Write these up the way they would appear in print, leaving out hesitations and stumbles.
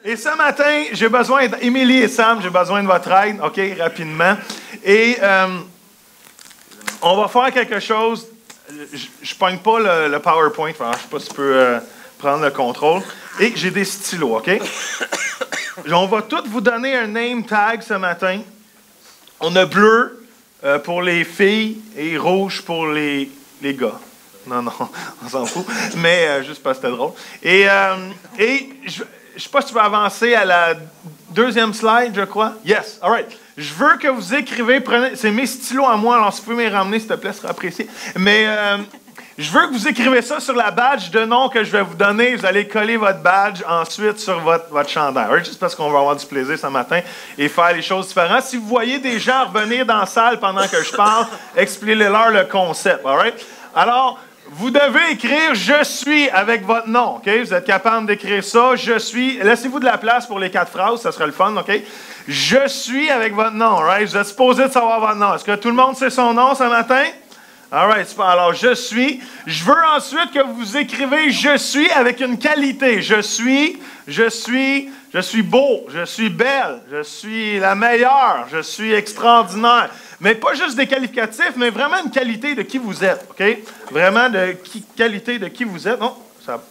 Et ce matin, j'ai besoin d'Émilie et Sam, j'ai besoin de votre aide, OK, rapidement. Et on va faire quelque chose. Je pogne pas le PowerPoint, je ne sais pas si tu peux prendre le contrôle. Et j'ai des stylos, OK? On va tous vous donner un name tag ce matin. On a bleu pour les filles et rouge pour les gars. Non, on s'en fout. Mais juste parce que c'était drôle. Et je ne sais pas si tu veux avancer à la deuxième slide, je crois. Yes, all right. Je veux que vous écrivez, c'est mes stylos à moi, alors si vous pouvez me ramener, s'il te plaît, ce sera apprécié. Mais je veux que vous écrivez ça sur la badge de nom que je vais vous donner. Vous allez coller votre badge ensuite sur votre chandail. Right? Juste parce qu'on va avoir du plaisir ce matin et faire les choses différentes. Si vous voyez des gens revenir dans la salle pendant que je parle, expliquez-leur le concept. All right? Alors, vous devez écrire « Je suis » avec votre nom. OK? Vous êtes capable d'écrire ça. « Je suis ». Laissez-vous de la place pour les 4 phrases. Ça sera le fun. OK? « Je suis » avec votre nom. Right? Vous êtes supposé de savoir votre nom. Est-ce que tout le monde sait son nom ce matin? All right, super. Alors, je suis. Je veux ensuite que vous écrivez « Je suis » avec une qualité. Je suis beau, je suis belle, je suis la meilleure, je suis extraordinaire. Mais pas juste des qualificatifs, mais vraiment une qualité de qui vous êtes, OK? Vraiment qualité de qui vous êtes. Non, ça...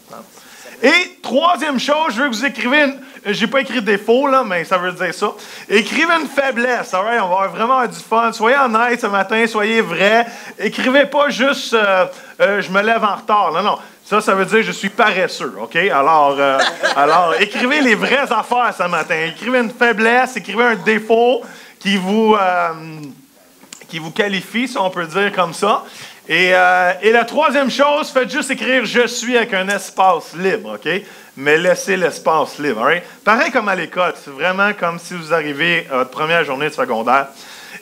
Et troisième chose, je veux que vous écrivez j'ai pas écrit défaut, là, mais ça veut dire ça. Écrivez une faiblesse, all right? On va avoir vraiment du fun. Soyez honnête ce matin, soyez vrai. Écrivez pas juste je me lève en retard. Non. Ça veut dire je suis paresseux, OK? Alors, écrivez les vraies affaires ce matin. Écrivez une faiblesse, écrivez un défaut qui vous qualifie, si on peut dire comme ça. Et la troisième chose, faites juste écrire « Je suis » avec un espace libre, OK? Mais laissez l'espace libre, all right? Pareil comme à l'école, c'est vraiment comme si vous arrivez à votre première journée de secondaire.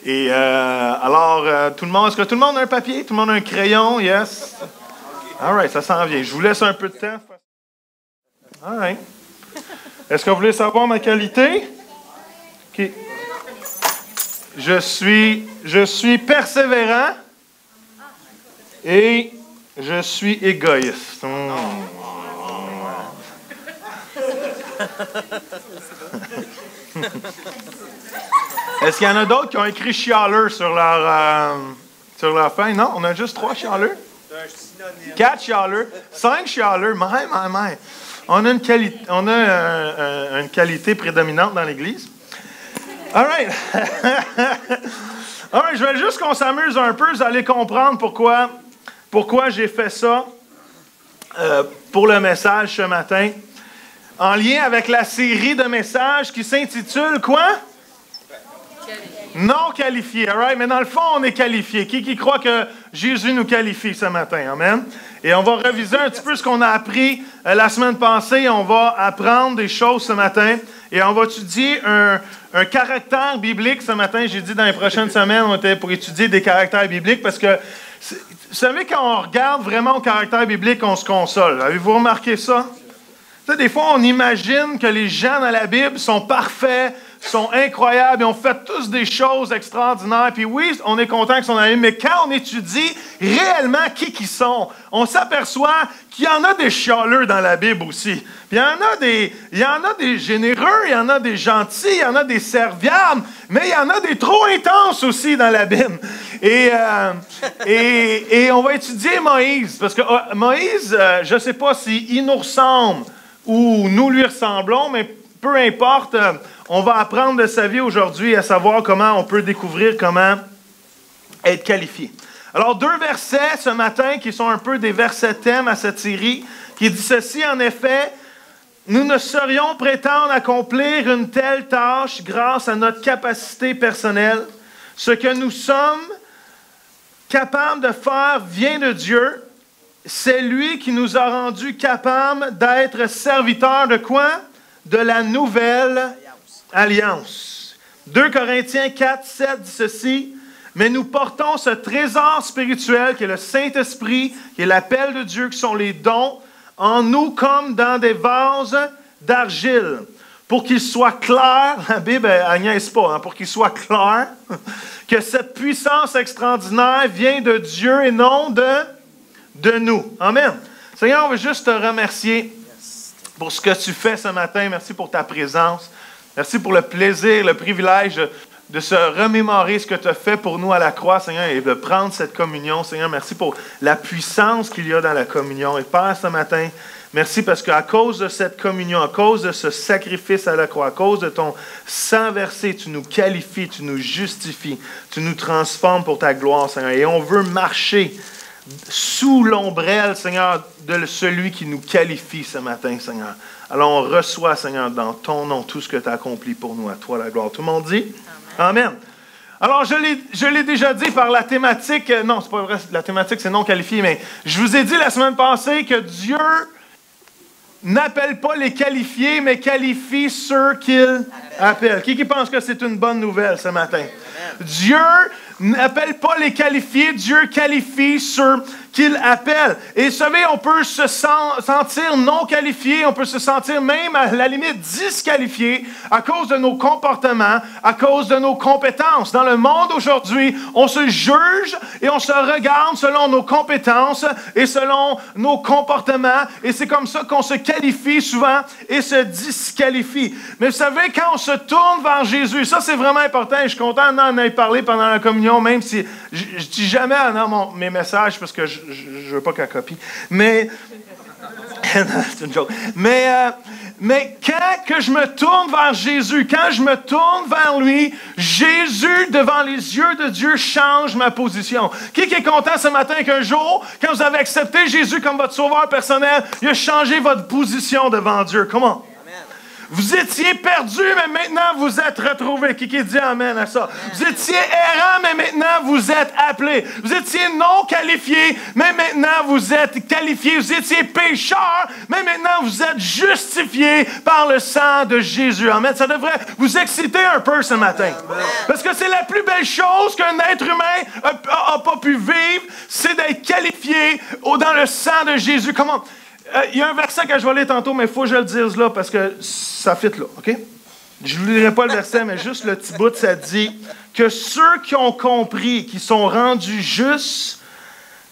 Et alors, tout le monde, est-ce que tout le monde a un papier? Tout le monde a un crayon? Yes? All right, ça s'en vient. Je vous laisse un peu de temps. All right. Est-ce que vous voulez savoir ma qualité? OK. Je suis persévérant. Et je suis égoïste. Est-ce qu'il y en a d'autres qui ont écrit chialeux sur leur feuille? Non, on a juste 3 chialeux. 4 chialeux. 5 chialeux. My. On a une qualité prédominante dans l'Église. All right. All right, je veux juste qu'on s'amuse un peu. Vous allez comprendre pourquoi j'ai fait ça pour le message ce matin. En lien avec la série de messages qui s'intitule quoi? Non qualifié. All right? Mais dans le fond, on est qualifié. Qui croit que Jésus nous qualifie ce matin? Amen. Et on va réviser un petit peu ce qu'on a appris la semaine passée. On va apprendre des choses ce matin. Et on va étudier un caractère biblique ce matin. J'ai dit dans les prochaines semaines, on était pour étudier des caractères bibliques parce que, vous savez, quand on regarde vraiment au caractère biblique, on se console. Avez-vous remarqué ça? Tu sais, des fois, on imagine que les gens dans la Bible sont parfaits, sont incroyables, ils ont fait tous des choses extraordinaires. Puis oui, on est content qu'ils sont dans la Bible, mais quand on étudie réellement qui ils sont, on s'aperçoit qu'il y en a des chialeux dans la Bible aussi. Puis il y en a des généreux, il y en a des gentils, il y en a des serviables, mais il y en a des trop intenses aussi dans la Bible. Et on va étudier Moïse, parce que Moïse, je ne sais pas s'il nous ressemble ou nous lui ressemblons, mais peu importe, on va apprendre de sa vie aujourd'hui à savoir comment on peut découvrir comment être qualifié. Alors, 2 versets ce matin qui sont un peu des versets thèmes à cette série, qui dit ceci, en effet, nous ne saurions prétendre accomplir une telle tâche grâce à notre capacité personnelle. Ce que nous sommes capables de faire vient de Dieu. C'est lui qui nous a rendus capables d'être serviteurs de quoi? De la nouvelle alliance. 2 Corinthiens 4, 7 dit ceci. Mais nous portons ce trésor spirituel qui est le Saint-Esprit, qui est l'appel de Dieu, qui sont les dons, en nous comme dans des vases d'argile. Pour qu'il soit clair, la Bible, elle niaise pas, pour qu'il soit clair, que cette puissance extraordinaire vient de Dieu et non de nous. Amen. Seigneur, on veut juste te remercier pour ce que tu fais ce matin. Merci pour ta présence. Merci pour le plaisir, le privilège de se remémorer ce que tu as fait pour nous à la croix, Seigneur, et de prendre cette communion. Seigneur, merci pour la puissance qu'il y a dans la communion. Et Père, ce matin, merci parce qu'à cause de cette communion, à cause de ce sacrifice à la croix, à cause de ton sang versé, tu nous qualifies, tu nous justifies, tu nous transformes pour ta gloire, Seigneur. Et on veut marcher sous l'ombrelle, Seigneur, de celui qui nous qualifie ce matin, Seigneur. Alors on reçoit, Seigneur, dans ton nom, tout ce que tu as accompli pour nous. À toi la gloire. Tout le monde dit? Amen. Amen. Alors, je l'ai déjà dit par la thématique, non, c'est pas vrai, la thématique, c'est non qualifié, mais je vous ai dit la semaine passée que Dieu n'appelle pas les qualifiés, mais qualifie ceux qu'il appelle. Qui pense que c'est une bonne nouvelle ce matin? Dieu n'appelle pas les qualifiés, Dieu qualifie ceux qu'il appelle. Et vous savez, on peut se sentir non qualifié, on peut se sentir même à la limite disqualifié à cause de nos comportements, à cause de nos compétences. Dans le monde aujourd'hui, on se juge et on se regarde selon nos compétences et selon nos comportements. Et c'est comme ça qu'on se qualifie souvent et se disqualifie. Mais vous savez, quand on se tourne vers Jésus, ça c'est vraiment important et je suis content d'en avoir parlé pendant la communion, même si je ne dis jamais dans mes messages parce que je ne veux pas qu'elle copie. Mais, c'est une joke. Mais quand que je me tourne vers Jésus, quand je me tourne vers lui, Jésus, devant les yeux de Dieu, change ma position. Qui est content ce matin qu'un jour, quand vous avez accepté Jésus comme votre sauveur personnel, il a changé votre position devant Dieu? Comment? Vous étiez perdu, mais maintenant vous êtes retrouvé. Qui dit amen à ça? Amen. Vous étiez errant, mais maintenant vous êtes appelé. Vous étiez non qualifié, mais maintenant vous êtes qualifié. Vous étiez pécheur, mais maintenant vous êtes justifié par le sang de Jésus. Amen. Ça devrait vous exciter un peu ce matin. Amen. Parce que c'est la plus belle chose qu'un être humain n'a pas pu vivre, c'est d'être qualifié dans le sang de Jésus. Comment? Il y a un verset que je vais lire tantôt, mais il faut que je le dise là, parce que ça fit là, OK? Je ne vous lirai pas le verset, mais juste le petit bout, ça dit que ceux qui ont compris, qui sont rendus justes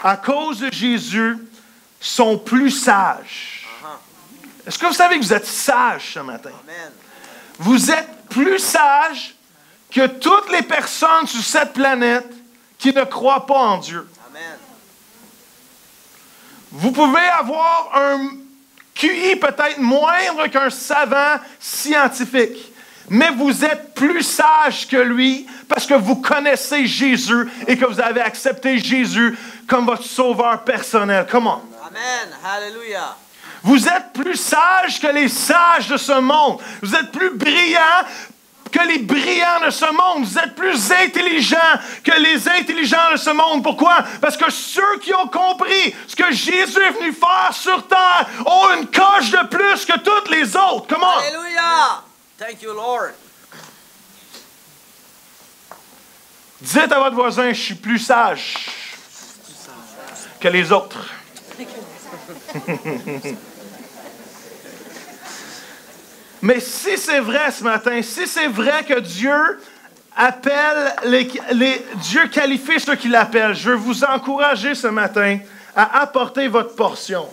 à cause de Jésus, sont plus sages. Est-ce que vous savez que vous êtes sages ce matin? Amen. Vous êtes plus sages que toutes les personnes sur cette planète qui ne croient pas en Dieu. Vous pouvez avoir un QI peut-être moindre qu'un savant scientifique, mais vous êtes plus sage que lui parce que vous connaissez Jésus et que vous avez accepté Jésus comme votre sauveur personnel. Comment? Amen. Hallelujah. Vous êtes plus sage que les sages de ce monde. Vous êtes plus brillant que les brillants de ce monde. Vous êtes plus intelligents que les intelligents de ce monde. Pourquoi? Parce que ceux qui ont compris ce que Jésus est venu faire sur terre ont une coche de plus que toutes les autres. Comment? Alléluia! Thank you, Lord. Dites à votre voisin, je suis plus sage que les autres. Mais si c'est vrai ce matin, si c'est vrai que Dieu appelle, Dieu qualifie ceux qui l'appellent, je veux vous encourager ce matin à apporter votre portion.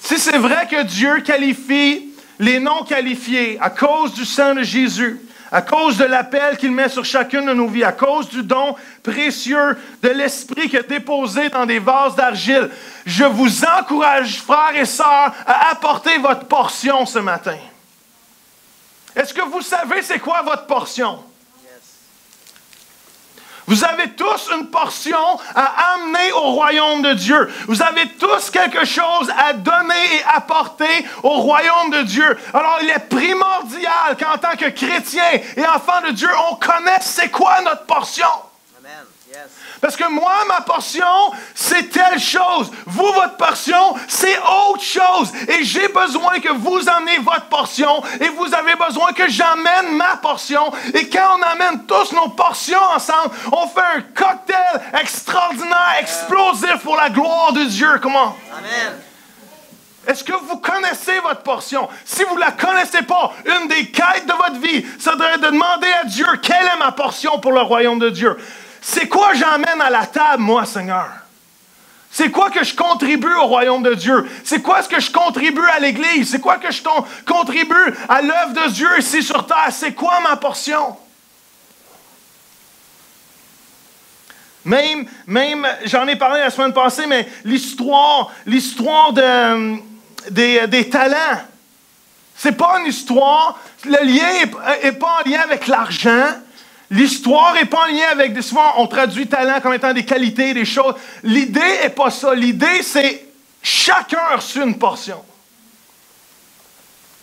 Si c'est vrai que Dieu qualifie les non qualifiés à cause du sang de Jésus, à cause de l'appel qu'il met sur chacune de nos vies, à cause du don précieux de l'Esprit qu'il a déposé dans des vases d'argile, je vous encourage, frères et sœurs, à apporter votre portion ce matin. Est-ce que vous savez c'est quoi votre portion? Vous avez tous une portion à amener au royaume de Dieu. Vous avez tous quelque chose à donner et apporter au royaume de Dieu. Alors, il est primordial qu'en tant que chrétien et enfant de Dieu, on connaisse c'est quoi notre portion. Amen. Yes. Parce que moi, ma portion, c'est telle chose. Vous, votre portion, c'est autre chose. Et j'ai besoin que vous emmenez votre portion et vous avez besoin que j'emmène ma portion. Et quand on amène tous nos portions ensemble, on fait un cocktail extraordinaire, explosif pour la gloire de Dieu. Comment? Amen. Est-ce que vous connaissez votre portion? Si vous ne la connaissez pas, une des quêtes de votre vie, ça devrait de demander à Dieu, quelle est ma portion pour le royaume de Dieu? C'est quoi j'emmène à la table, moi, Seigneur? C'est quoi que je contribue au royaume de Dieu? C'est quoi ce que je contribue à l'Église? C'est quoi que je contribue à l'œuvre de Dieu ici sur terre? C'est quoi ma portion? Même j'en ai parlé la semaine passée, mais l'histoire des talents, c'est pas une histoire, le lien n'est pas en lien avec l'argent. L'histoire n'est pas en lien avec, souvent on traduit talent comme étant des qualités, des choses. L'idée n'est pas ça. L'idée, c'est chacun a reçu une portion.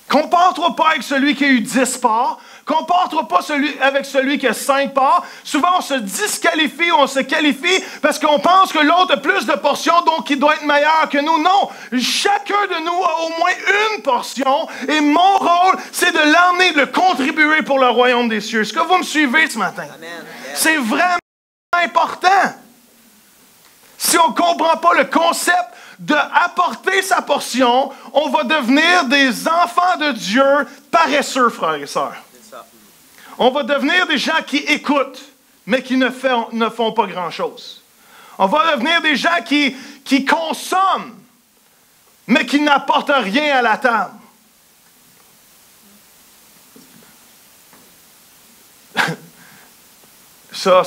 Compare-toi pas avec celui qui a eu 10 parts. Compare-toi pas avec celui qui a 5 parts. Souvent, on se disqualifie ou on se qualifie parce qu'on pense que l'autre a plus de portions, donc il doit être meilleur que nous. Non, chacun de nous a au moins une portion et mon rôle, c'est de l'emmener, de le contribuer pour le royaume des cieux. Est-ce que vous me suivez ce matin? Amen. C'est vraiment important. Si on ne comprend pas le concept d'apporter sa portion, on va devenir des enfants de Dieu paresseux, frères et sœurs. On va devenir des gens qui écoutent, mais qui ne font pas grand-chose. On va devenir des gens qui consomment, mais qui n'apportent rien à la table. Ça,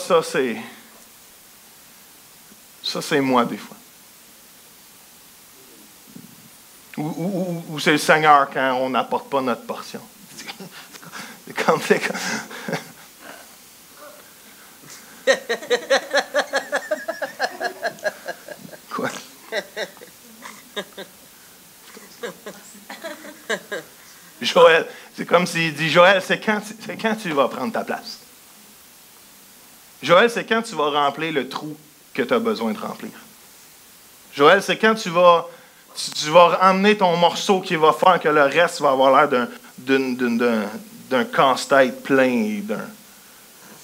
c'est moi des fois. Ou c'est le Seigneur quand on n'apporte pas notre portion. C'est comme... Quoi? Joël, c'est comme s'il dit, Joël, c'est quand tu vas prendre ta place. Joël, c'est quand tu vas remplir le trou que tu as besoin de remplir. Joël, c'est quand tu vas emmener ton morceau qui va faire que le reste va avoir l'air d'un casse-tête plein,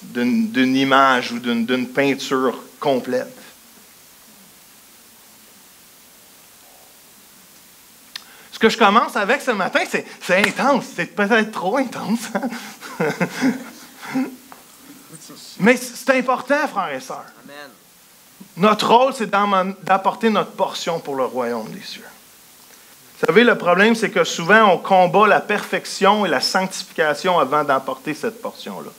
d'une image ou d'une peinture complète. Ce que je commence avec ce matin, c'est intense. C'est peut-être trop intense. Mais c'est important, frères et sœurs. Amen. Notre rôle, c'est d'apporter notre portion pour le royaume des cieux. Vous savez, le problème, c'est que souvent, on combat la perfection et la sanctification avant d'apporter cette portion-là.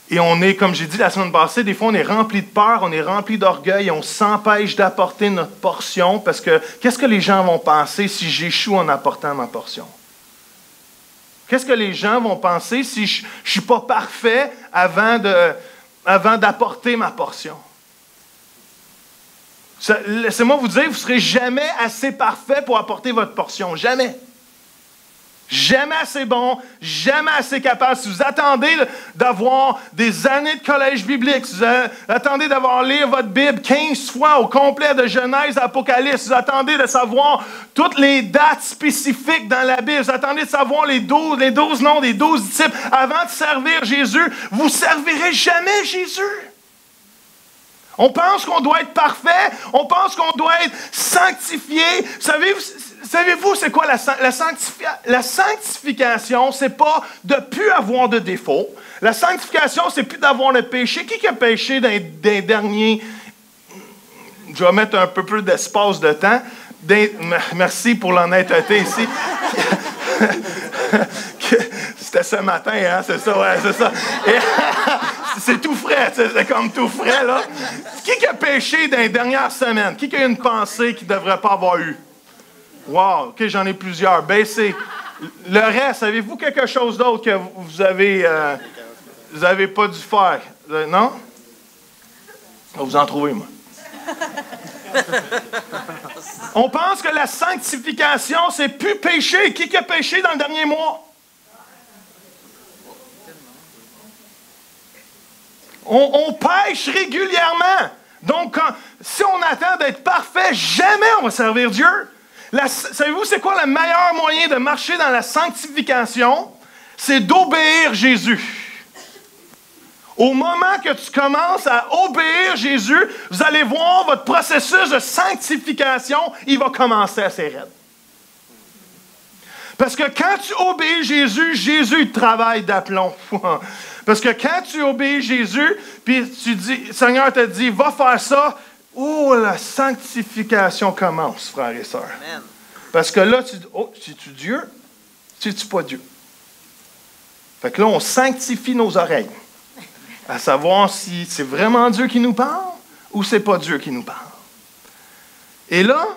Et on est, comme j'ai dit la semaine passée, des fois, on est rempli de peur, on est rempli d'orgueil, on s'empêche d'apporter notre portion parce que qu'est-ce que les gens vont penser si j'échoue en apportant ma portion? Qu'est-ce que les gens vont penser si je ne suis pas parfait avant d'apporter ma portion? Laissez-moi vous dire, vous ne serez jamais assez parfait pour apporter votre portion. Jamais. Jamais assez bon, jamais assez capable. Si vous attendez d'avoir des années de collège biblique, si vous attendez d'avoir lu votre Bible 15 fois au complet de Genèse à Apocalypse, si vous attendez de savoir toutes les dates spécifiques dans la Bible, si vous attendez de savoir les 12 noms des 12 disciples avant de servir Jésus, vous ne servirez jamais Jésus. On pense qu'on doit être parfait, on pense qu'on doit être sanctifié. Savez-vous c'est quoi la sanctification? C'est pas de ne plus avoir de défaut. La sanctification, c'est plus d'avoir le péché. Qui a péché dans les derniers... Je vais mettre un peu plus d'espace de temps. Merci pour l'honnêteté ici. C'était ce matin, hein? C'est ça, ouais, c'est ça. Et, c'est tout frais, c'est comme tout frais, là. Qui a péché dans les dernières semaines? Qui a eu une pensée qu'il ne devrait pas avoir eue? Wow, OK, j'en ai plusieurs. Baissez. Le reste, avez-vous quelque chose d'autre que vous avez pas dû faire? Non? Vous en trouvez, moi. On pense que la sanctification, c'est plus péché. Qui a péché dans le dernier mois? On pêche régulièrement. Donc, si on attend d'être parfait, jamais on va servir Dieu. Savez-vous, c'est quoi le meilleur moyen de marcher dans la sanctification? C'est d'obéir Jésus. Au moment que tu commences à obéir Jésus, vous allez voir votre processus de sanctification, il va commencer assez raide. Parce que quand tu obéis Jésus, Jésus travaille d'aplomb. Parce que quand tu obéis Jésus, puis tu dis, Seigneur te dit, va faire ça, oh, la sanctification commence, frères et sœurs. Amen. Parce que là, tu dis, oh, c'est-tu Dieu? C'est-tu pas Dieu? Fait que là, on sanctifie nos oreilles. À savoir si c'est vraiment Dieu qui nous parle ou c'est pas Dieu qui nous parle. Et là,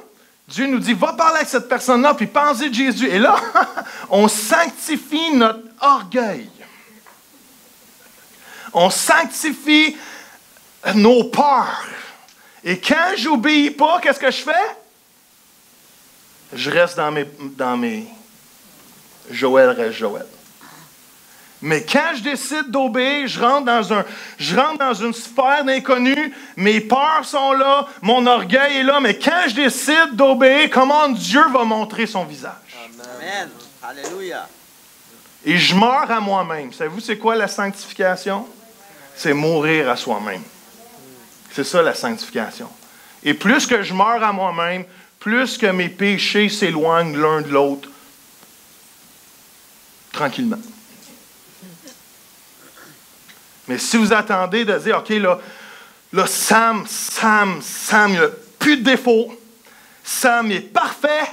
Dieu nous dit, va parler avec cette personne-là, puis pensez de Jésus. Et là, on sanctifie notre orgueil. On sanctifie nos peurs. Et quand j'obéis pas, qu'est-ce que je fais? Je reste dans mes Joël reste Joël. Mais quand je décide d'obéir, je rentre dans une sphère d'inconnu, mes peurs sont là, mon orgueil est là, mais quand je décide d'obéir, comment Dieu va montrer son visage? Amen. Alléluia. Et je meurs à moi-même. Savez-vous c'est quoi la sanctification? C'est mourir à soi-même. C'est ça la sanctification. Et plus que je meurs à moi-même, plus que mes péchés s'éloignent l'un de l'autre, tranquillement. Mais si vous attendez de dire, OK, là Sam, il n'y a plus de défauts. Sam est parfait.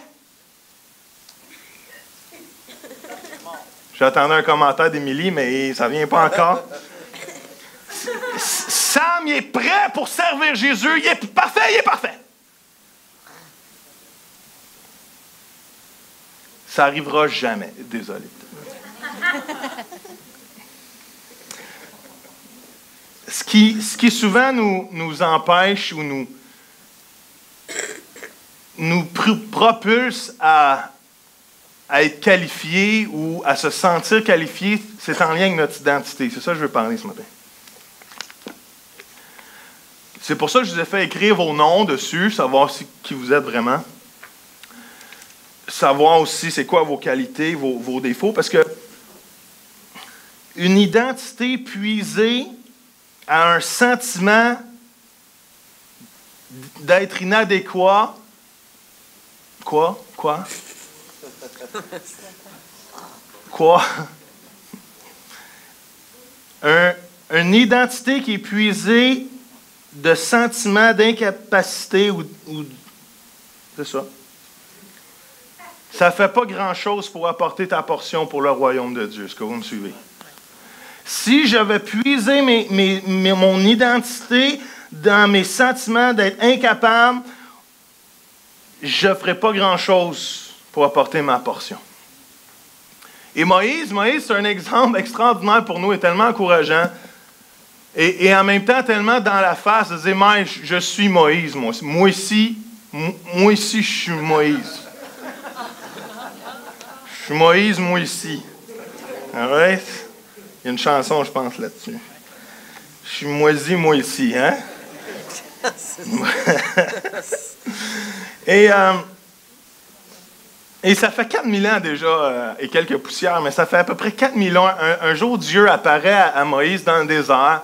J'attendais un commentaire d'Émilie, mais ça ne vient pas encore. Sam, il est prêt pour servir Jésus. Il est parfait. Ça n'arrivera jamais. Désolé. Ce qui souvent nous empêche ou nous propulse à être qualifié ou à se sentir qualifié, c'est en lien avec notre identité. C'est ça que je veux parler ce matin. C'est pour ça que je vous ai fait écrire vos noms dessus, savoir qui vous êtes vraiment. Savoir aussi c'est quoi vos qualités, vos défauts, parce que une identité puisée à un sentiment d'être inadéquat. Quoi? Une identité qui est puisée de sentiments d'incapacité ou c'est ça. Ça ne fait pas grand-chose pour apporter ta portion pour le royaume de Dieu. Est-ce que vous me suivez? Si j'avais puisé mon identité dans mes sentiments d'être incapable, je ne ferais pas grand-chose pour apporter ma portion. Et Moïse, c'est un exemple extraordinaire pour nous et tellement encourageant. Et en même temps, tellement dans la face de dire, mais je suis Moïse, moi. Moi ici, je suis Moïse. Je suis Moïse, moi ici. All right? Il y a une chanson, je pense, là-dessus. Je suis moisi, moi ici, hein? Et ça fait 4000 ans déjà, et quelques poussières, mais ça fait à peu près 4000 ans. Un jour, Dieu apparaît à Moïse dans le désert,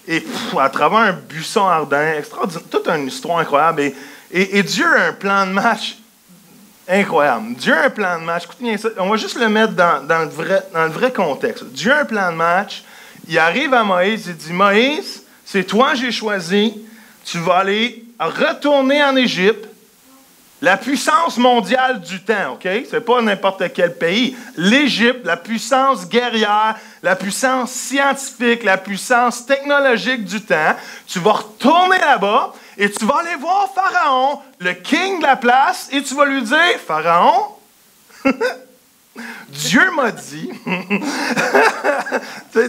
et à travers un buisson ardent, extraordinaire, toute une histoire incroyable. Et Dieu a un plan de match incroyable. Dieu a un plan de match. Écoute bien ça, on va juste le mettre dans le vrai contexte. Dieu a un plan de match. Il arrive à Moïse, il dit, Moïse, c'est toi que j'ai choisi. Tu vas aller retourner en Égypte. La puissance mondiale du temps, OK? C'est pas n'importe quel pays. L'Égypte, la puissance guerrière, la puissance scientifique, la puissance technologique du temps. Tu vas retourner là-bas et tu vas aller voir Pharaon, le king de la place, et tu vas lui dire, Pharaon, Dieu m'a dit,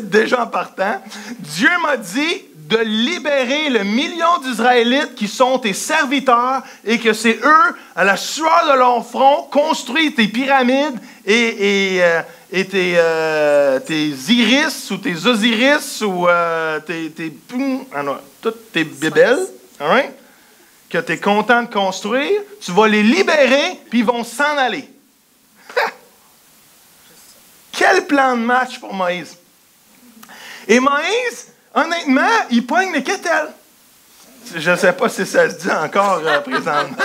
déjà en partant, Dieu m'a dit de libérer le million d'Israélites qui sont tes serviteurs et que c'est eux, à la sueur de leur front, construisent tes pyramides et tes iris ou tes osiris ou toutes tes bébelles, right? Que tu es content de construire. Tu vas les libérer puis ils vont s'en aller. Quel plan de match pour Moïse! Et Moïse, honnêtement, il pogne les quételles. Je ne sais pas si ça se dit encore présentement.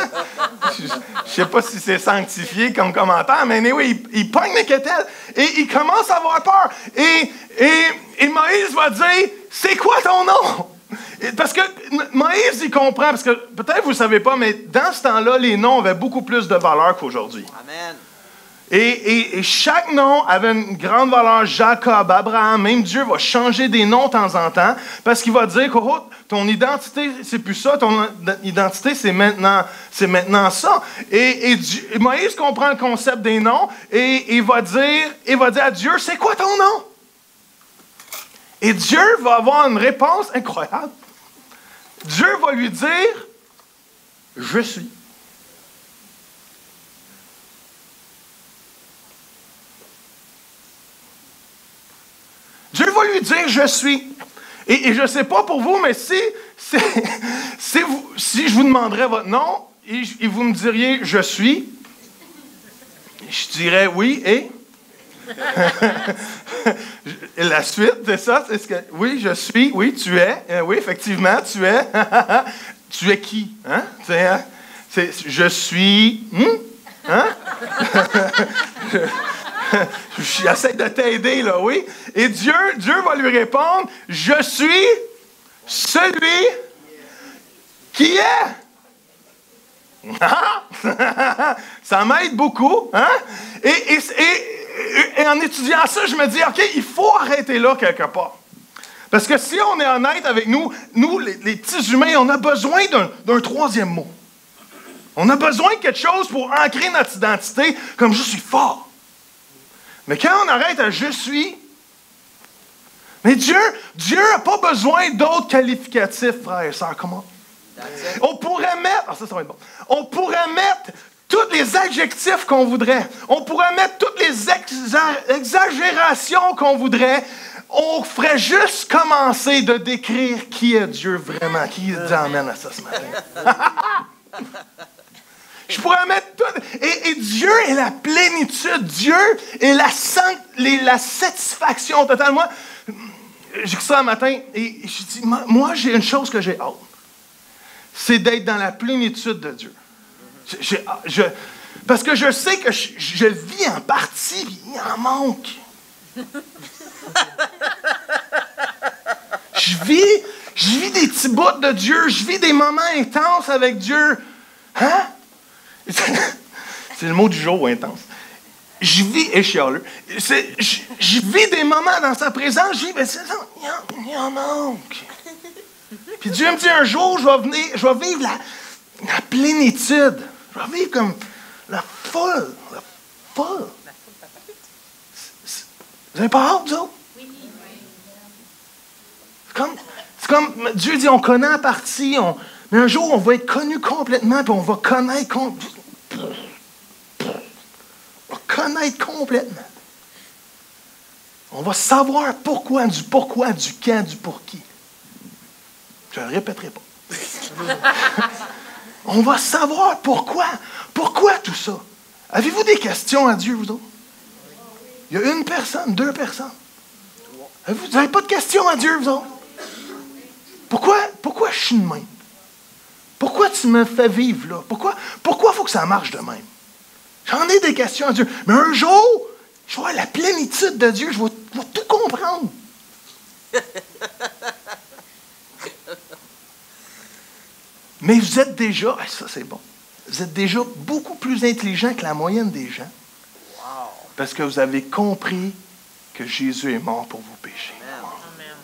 Je ne sais pas si c'est sanctifié comme commentaire, mais oui, il pogne les quételles et il commence à avoir peur. Et Moïse va dire, c'est quoi ton nom? Parce que Moïse, il comprend, parce que peut-être vous ne savez pas, mais dans ce temps-là, les noms avaient beaucoup plus de valeur qu'aujourd'hui. Amen. Et chaque nom avait une grande valeur. Jacob, Abraham, même Dieu va changer des noms de temps en temps parce qu'il va dire que ton identité, c'est plus ça, ton identité, c'est maintenant ça. Et Moïse comprend le concept des noms et il va dire à Dieu, c'est quoi ton nom? Et Dieu va avoir une réponse incroyable. Dieu va lui dire, je suis. Dieu va lui dire, je suis. Et je ne sais pas pour vous, mais si je vous demanderais votre nom, et vous me diriez, je suis, je dirais oui, et? La suite, c'est ça? Oui, je suis, oui, tu es, oui, effectivement, tu es. Tu es qui? Hein? Je suis, hein? J'essaie de t'aider, là, oui. Et Dieu va lui répondre, je suis celui qui est. Ça m'aide beaucoup. Hein? Et en étudiant ça, je me dis, OK, il faut arrêter là quelque part. Parce que si on est honnête avec nous, les petits humains, on a besoin d'un troisième mot. On a besoin de quelque chose pour ancrer notre identité comme je suis fort. Mais quand on arrête à « je suis », mais Dieu n'a pas besoin d'autres qualificatifs, frères et sœurs. Comment? On pourrait mettre... ça va être bon. On pourrait mettre tous les adjectifs qu'on voudrait. On pourrait mettre toutes les exagérations qu'on voudrait. On ferait juste commencer de décrire qui est Dieu vraiment. Qui nous emmène à ça ce matin? Je pourrais mettre tout. Et Dieu est la plénitude. Dieu est la satisfaction totale. Moi, j'ai écrit ça un matin et je dis, moi, j'ai une chose que j'ai hâte. C'est d'être dans la plénitude de Dieu. Parce que je sais que je vis en partie, puis il en manque. Je vis des petits bouts de Dieu. Je vis des moments intenses avec Dieu. Hein? C'est le mot du jour, intense. Je vis, et chialeux, je vis des moments dans sa présence, je vis, mais il en manque. Puis Dieu me dit, un jour, je vais vivre la plénitude. Je vais vivre comme la folle. Vous avez pas hâte, vous autres? Oui. C'est comme Dieu dit, on connaît en partie, mais un jour, on va être connu complètement, puis on va connaître complètement. On va savoir pourquoi, du quand, du pour qui. Je ne le répéterai pas. On va savoir pourquoi. Pourquoi tout ça? Avez-vous des questions à Dieu, vous autres? Il y a une personne, deux personnes. Vous n'avez pas de questions à Dieu, vous autres? Pourquoi je suis de même? Pourquoi tu me fais vivre là? Pourquoi il faut que ça marche de même? J'en ai des questions à Dieu. Mais un jour, je vais avoir la plénitude de Dieu. Je vais tout comprendre. Mais vous êtes déjà, ça c'est bon, vous êtes déjà beaucoup plus intelligent que la moyenne des gens. Wow. Parce que vous avez compris que Jésus est mort pour vos péchés. Amen.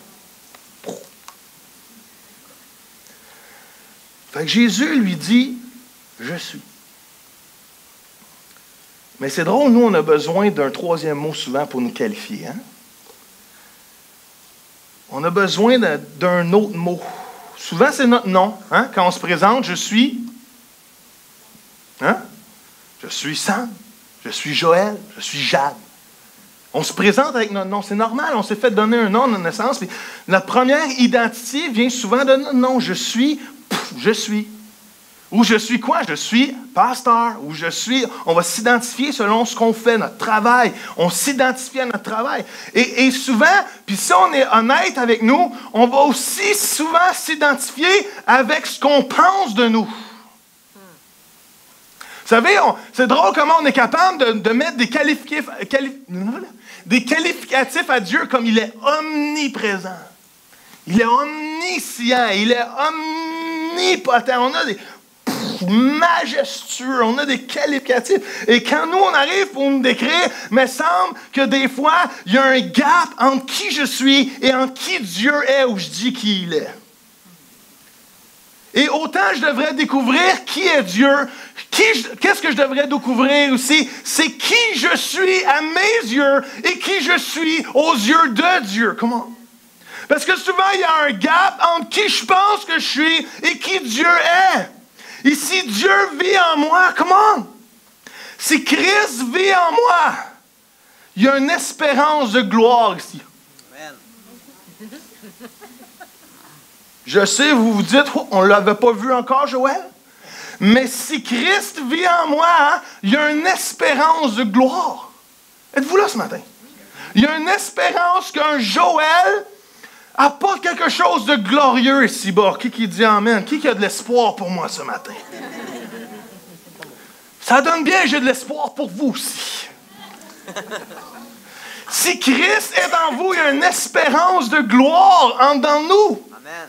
Fait que Jésus lui dit, je suis. Mais c'est drôle, nous, on a besoin d'un troisième mot souvent pour nous qualifier. Hein? On a besoin d'un autre mot. Souvent, c'est notre nom. Hein? Quand on se présente, je suis. Hein? Je suis Sam. Je suis Joël. Je suis Jade. On se présente avec notre nom. C'est normal. On s'est fait donner un nom de naissance. Puis notre première identité vient souvent de notre nom. Je suis. Je suis. Ou je suis quoi? Je suis pasteur. Ou je suis... On va s'identifier selon ce qu'on fait, notre travail. On s'identifie à notre travail. Et souvent, puis si on est honnête avec nous, on va aussi souvent s'identifier avec ce qu'on pense de nous. Vous savez, c'est drôle comment on est capable de mettre des qualificatifs à Dieu comme il est omniprésent. Il est omniscient, il est omnipotent. On a des majestueux, on a des qualificatifs. Et quand nous, on arrive pour nous décrire, il me semble que des fois, il y a un gap entre qui je suis et entre qui Dieu est ou je dis qui il est. Et autant je devrais découvrir qui est Dieu, qu'est-ce que je devrais découvrir aussi? C'est qui je suis à mes yeux et qui je suis aux yeux de Dieu. Comment? Parce que souvent, il y a un gap entre qui je pense que je suis et qui Dieu est. Et si Dieu vit en moi, comment? Si Christ vit en moi, il y a une espérance de gloire ici. Amen. Je sais, vous vous dites, oh, on ne l'avait pas vu encore, Joël. Mais si Christ vit en moi, hein, il y a une espérance de gloire. Êtes-vous là ce matin? Il y a une espérance qu'un Joël apporte quelque chose de glorieux ici-bas. Qui dit Amen? Qui a de l'espoir pour moi ce matin? Ça donne bien, j'ai de l'espoir pour vous aussi. Si Christ est en vous, il y a une espérance de gloire en dans nous. Amen.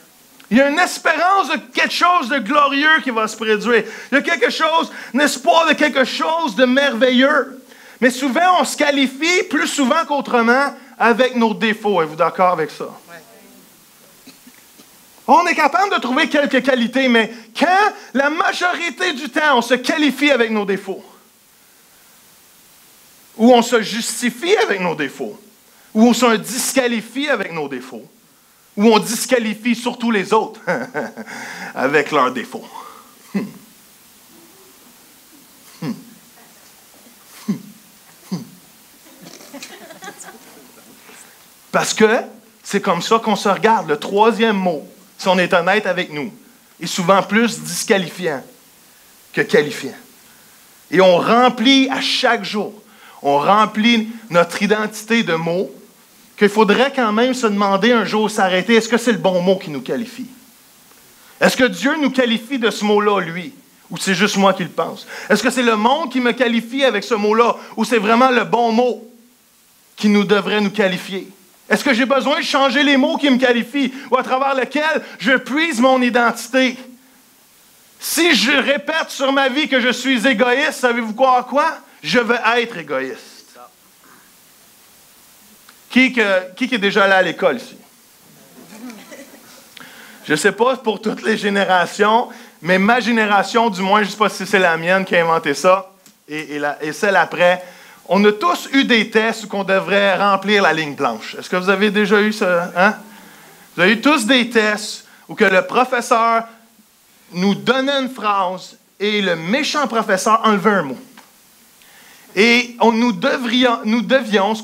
Il y a une espérance de quelque chose de glorieux qui va se produire. Il y a quelque chose, un espoir de quelque chose de merveilleux. Mais souvent, on se qualifie plus souvent qu'autrement avec nos défauts. Êtes-vous d'accord avec ça? Oui. On est capable de trouver quelques qualités, mais quand la majorité du temps, on se qualifie avec nos défauts, ou on se justifie avec nos défauts, ou on se disqualifie avec nos défauts, ou on disqualifie surtout les autres avec leurs défauts. Parce que c'est comme ça qu'on se regarde. Le troisième mot, si on est honnête avec nous, est souvent plus disqualifiant que qualifiant. Et on remplit à chaque jour, on remplit notre identité de mots qu'il faudrait quand même se demander un jour, s'arrêter, est-ce que c'est le bon mot qui nous qualifie? Est-ce que Dieu nous qualifie de ce mot-là, lui? Ou c'est juste moi qui le pense? Est-ce que c'est le monde qui me qualifie avec ce mot-là? Ou c'est vraiment le bon mot qui nous devrait nous qualifier? Est-ce que j'ai besoin de changer les mots qui me qualifient ou à travers lesquels je puise mon identité? Si je répète sur ma vie que je suis égoïste, savez-vous quoi? Je vais être égoïste. Qui est déjà allé à l'école ici? Je ne sais pas pour toutes les générations, mais ma génération, du moins, je ne sais pas si c'est la mienne qui a inventé ça, et celle après, on a tous eu des tests où on devrait remplir la ligne blanche. Est-ce que vous avez déjà eu ça? Hein? Vous avez eu tous des tests où que le professeur nous donnait une phrase et le méchant professeur enlevait un mot. Et nous devions,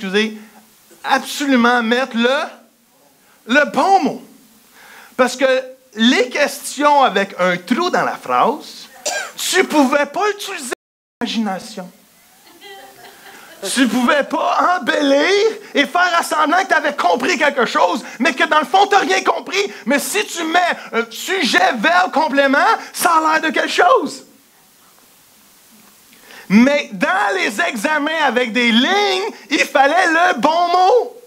absolument mettre le bon mot. Parce que les questions avec un trou dans la phrase, tu ne pouvais pas utiliser l'imagination. Tu ne pouvais pas embellir et faire semblant que tu avais compris quelque chose, mais que dans le fond, tu n'as rien compris. Mais si tu mets un sujet, verbe, complément, ça a l'air de quelque chose. Mais dans les examens avec des lignes, il fallait le bon mot.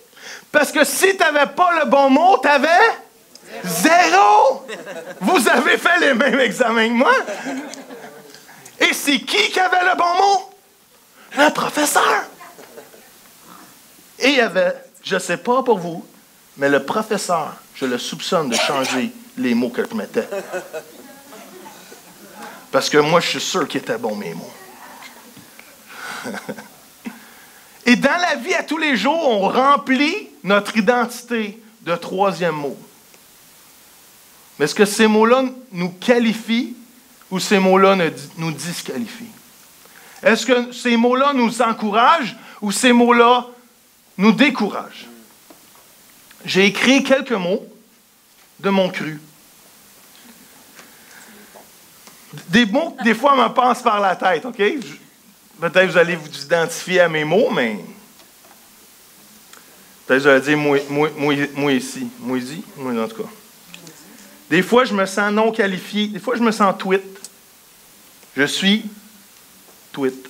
Parce que si tu n'avais pas le bon mot, tu avais zéro. Vous avez fait les mêmes examens que moi. Et c'est qui avait le bon mot? Le professeur. Et il y avait, je ne sais pas pour vous, mais le professeur, je le soupçonne de changer les mots que je mettais. Parce que moi, je suis sûr qu'ils étaient bons, mes mots. Et dans la vie à tous les jours, on remplit notre identité de troisième mot. Mais est-ce que ces mots-là nous qualifient ou ces mots-là nous disqualifient? Est-ce que ces mots-là nous encouragent ou ces mots-là nous découragent? J'ai écrit quelques mots de mon cru. Des mots que des fois me passent par la tête, OK? Peut-être que vous allez vous identifier à mes mots, mais peut-être que vous allez dire moi ici. Moi en tout cas. Des fois, je me sens non qualifié. Des fois, je me sens tweet. Je suis tweet.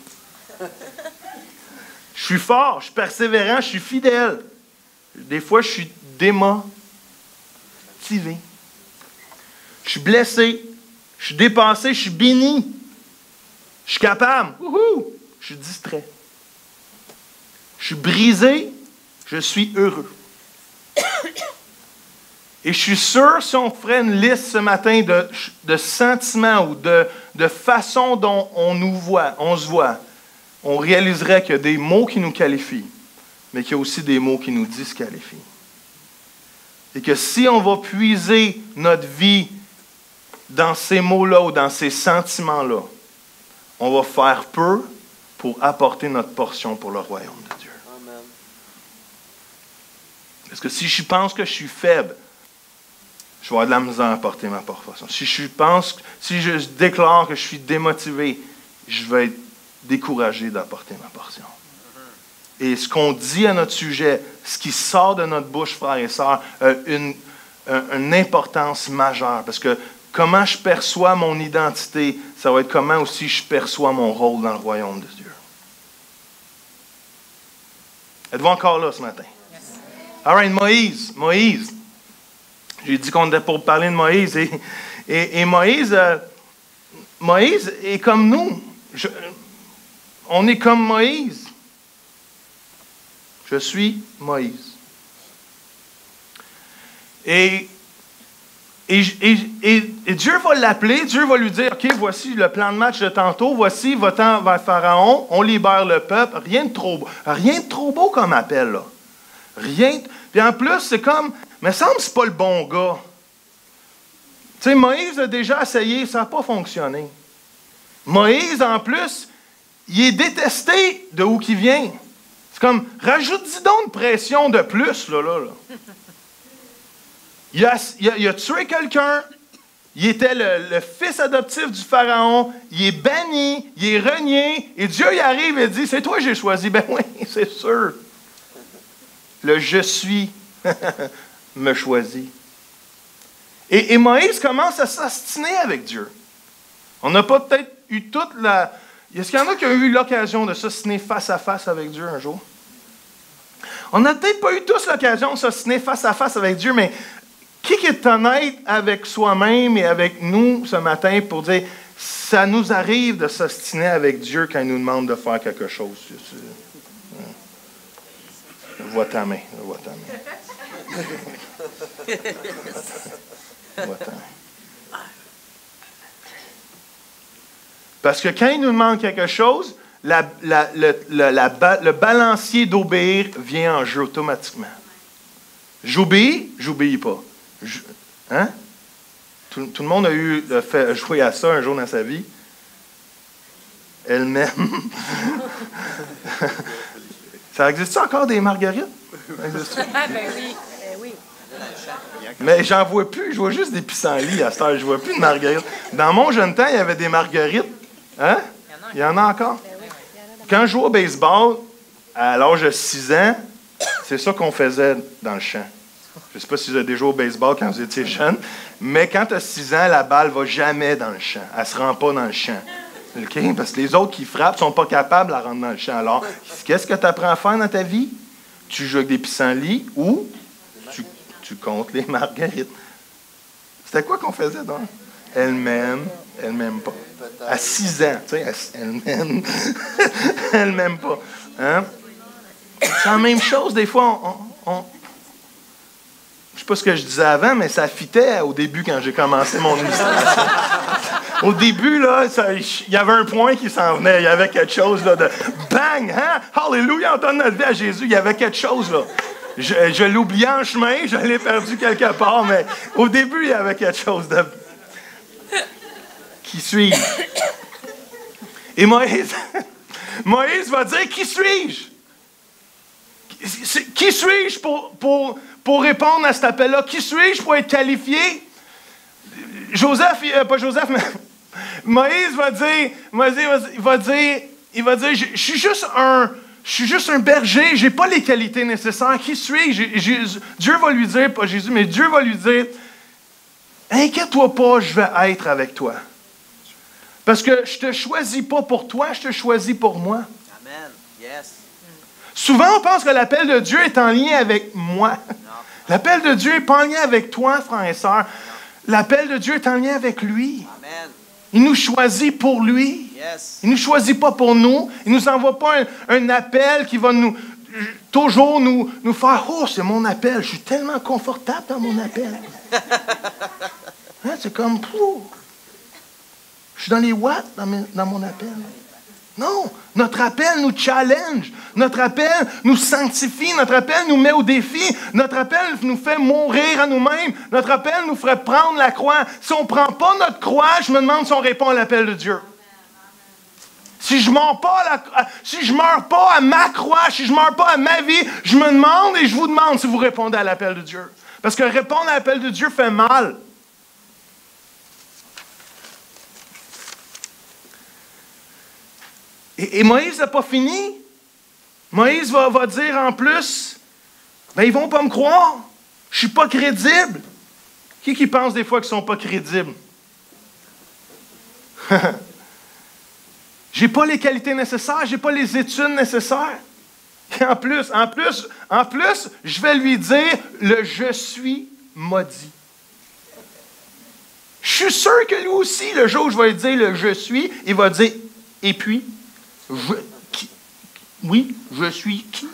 Je suis fort, je suis persévérant, je suis fidèle. Des fois, je suis déma. activé. Je suis blessé. Je suis dépassé. Je suis béni. Je suis capable. Wouhou! Je suis distrait. Je suis brisé. Je suis heureux. Et je suis sûr, si on ferait une liste ce matin de sentiments ou de façon dont on se voit, on réaliserait qu'il y a des mots qui nous qualifient, mais qu'il y a aussi des mots qui nous disqualifient. Et que si on va puiser notre vie dans ces mots-là ou dans ces sentiments-là, on va faire peu pour apporter notre portion pour le royaume de Dieu. Amen. Parce que si je pense que je suis faible, je vais avoir de la misère à apporter ma portion. Si je déclare que je suis démotivé, je vais être découragé d'apporter ma portion. Et ce qu'on dit à notre sujet, ce qui sort de notre bouche, frères et sœurs, a une importance majeure. Parce que comment je perçois mon identité, ça va être comment aussi je perçois mon rôle dans le royaume de Dieu. Êtes-vous encore là ce matin? Yes. All right, Moïse. J'ai dit qu'on était pour parler de Moïse. Et Moïse est comme nous. On est comme Moïse. Je suis Moïse. Et Dieu va l'appeler, Dieu va lui dire, OK, voici le plan de match de tantôt, voici, va-t'en vers Pharaon, on libère le peuple. Rien de trop beau comme appel, là. Puis en plus, c'est comme, mais semble que c'est pas le bon gars. Tu sais, Moïse a déjà essayé, ça n'a pas fonctionné. Moïse, en plus, il est détesté de où qu'il vient. C'est comme, rajoute-y donc une pression de plus, là. Il a tué quelqu'un, il était le fils adoptif du Pharaon, il est banni, il est renié, et Dieu y arrive et dit, c'est toi que j'ai choisi. Ben oui, c'est sûr. Le « je suis » me choisit. Et Moïse commence à s'ostiner avec Dieu. On n'a pas peut-être eu toute la... Est-ce qu'il y en a qui ont eu l'occasion de s'ostiner face à face avec Dieu un jour? On n'a peut-être pas eu tous l'occasion de s'ostiner face à face avec Dieu, mais qui est honnête avec soi-même et avec nous ce matin pour dire, ça nous arrive de s'ostiner avec Dieu quand il nous demande de faire quelque chose? Vois ta main. Vois ta main. Parce que quand il nous demande quelque chose, le balancier d'obéir vient en jeu automatiquement. J'obéis pas. Hein? Tout le monde a eu fait jouer à ça un jour dans sa vie. Elle-même. Ça existe encore des marguerites? Ben oui. Mais j'en vois plus, je vois juste des pissenlits à cette heure, je vois plus de marguerites. Dans mon jeune temps, il y avait des marguerites. Hein? Il y en a encore. Quand je jouais au baseball, à l'âge de 6 ans, c'est ça qu'on faisait dans le champ. Je ne sais pas si vous avez déjà joué au baseball quand vous étiez jeune, mais quand tu as 6 ans, la balle ne va jamais dans le champ. Elle ne se rend pas dans le champ. Okay? Parce que les autres qui frappent ne sont pas capables de la rendre dans le champ. Alors, qu'est-ce que tu apprends à faire dans ta vie? Tu joues avec des pissenlits ou tu comptes les marguerites. C'était quoi qu'on faisait donc? Elle m'aime pas. À 6 ans, tu sais, elle m'aime pas. Hein? C'est la même chose, des fois, je ne sais pas ce que je disais avant, mais ça fitait au début quand j'ai commencé mon illustration. Au début, là, il y avait un point qui s'en venait. Il y avait quelque chose là, de bang! Hein? Alléluia, on donne notre vie à Jésus. Il y avait quelque chose là. Je l'oubliais en chemin, je l'ai perdu quelque part, mais au début, il y avait quelque chose de... Qui suis-je? Et Moïse va dire, qui suis-je? Qui suis-je pour répondre à cet appel-là? Qui suis-je pour être qualifié? Moïse va dire, je suis juste un berger, je n'ai pas les qualités nécessaires. Qui suis-je? Dieu va lui dire, pas Jésus, mais Dieu va lui dire, inquiète-toi pas, je vais être avec toi. Parce que je ne te choisis pas pour toi, je te choisis pour moi. Amen. Yes. Souvent, on pense que l'appel de Dieu est en lien avec moi. L'appel de Dieu n'est pas en lien avec toi, frères et sœurs. L'appel de Dieu est en lien avec lui. Amen. Il nous choisit pour lui. Yes. Il ne nous choisit pas pour nous. Il ne nous envoie pas un appel qui va toujours nous faire « Oh, c'est mon appel. Je suis tellement confortable dans mon appel. » Hein, c'est comme « Je suis dans les watts dans mon appel. » Non, notre appel nous challenge. Notre appel nous sanctifie. Notre appel nous met au défi. Notre appel nous fait mourir à nous-mêmes. Notre appel nous ferait prendre la croix. Si on ne prend pas notre croix, je me demande si on répond à l'appel de Dieu. Si je ne meurs pas à ma croix, si je ne meurs pas à ma vie, je me demande et je vous demande si vous répondez à l'appel de Dieu. Parce que répondre à l'appel de Dieu fait mal. Et Moïse n'a pas fini. Moïse va dire en plus, ben ils ne vont pas me croire. Je ne suis pas crédible. Qui pense des fois qu'ils ne sont pas crédibles? Je n'ai pas les qualités nécessaires, je n'ai pas les études nécessaires. Et en plus, je vais lui dire le « je suis » maudit. Je suis sûr que lui aussi, le jour où je vais lui dire le « je suis », il va dire « et puis ». Oui, je suis qui?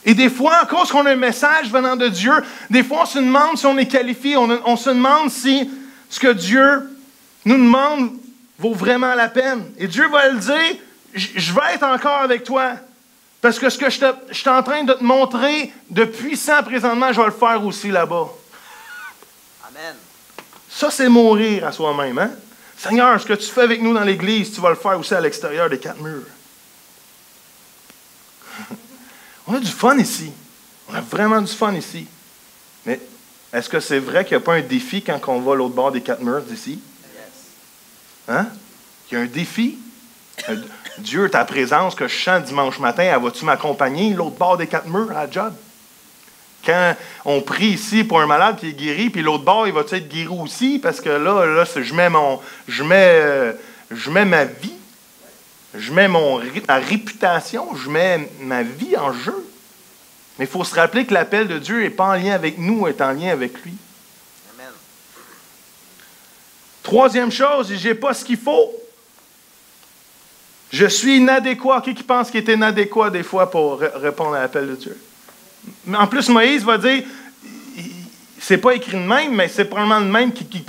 Et des fois, à cause qu'on a un message venant de Dieu, des fois on se demande si on est qualifié, on se demande si ce que Dieu nous demande vaut vraiment la peine. Et Dieu va le dire, je vais être encore avec toi, parce que ce que je suis en train de te montrer de puissant présentement, je vais le faire aussi là-bas. Amen. Ça, c'est mourir à soi-même, hein? Seigneur, ce que tu fais avec nous dans l'Église, tu vas le faire aussi à l'extérieur des 4 murs. On a du fun ici. On a vraiment du fun ici. Mais est-ce que c'est vrai qu'il n'y a pas un défi quand on va à l'autre bord des 4 murs d'ici? Hein? Il y a un défi. Dieu, ta présence que je chante dimanche matin, elle va-tu m'accompagner l'autre bord des 4 murs à la job? Quand on prie ici pour un malade qui est guéri, puis l'autre bord, il va être guéri aussi, parce que là je mets ma vie, je mets ma réputation, je mets ma vie en jeu. Mais il faut se rappeler que l'appel de Dieu n'est pas en lien avec nous, est en lien avec lui. Amen. Troisième chose, je n'ai pas ce qu'il faut. Je suis inadéquat. Qui pense qu'il est inadéquat des fois pour répondre à l'appel de Dieu? Mais en plus, Moïse va dire, c'est pas écrit de même, mais c'est probablement le même qui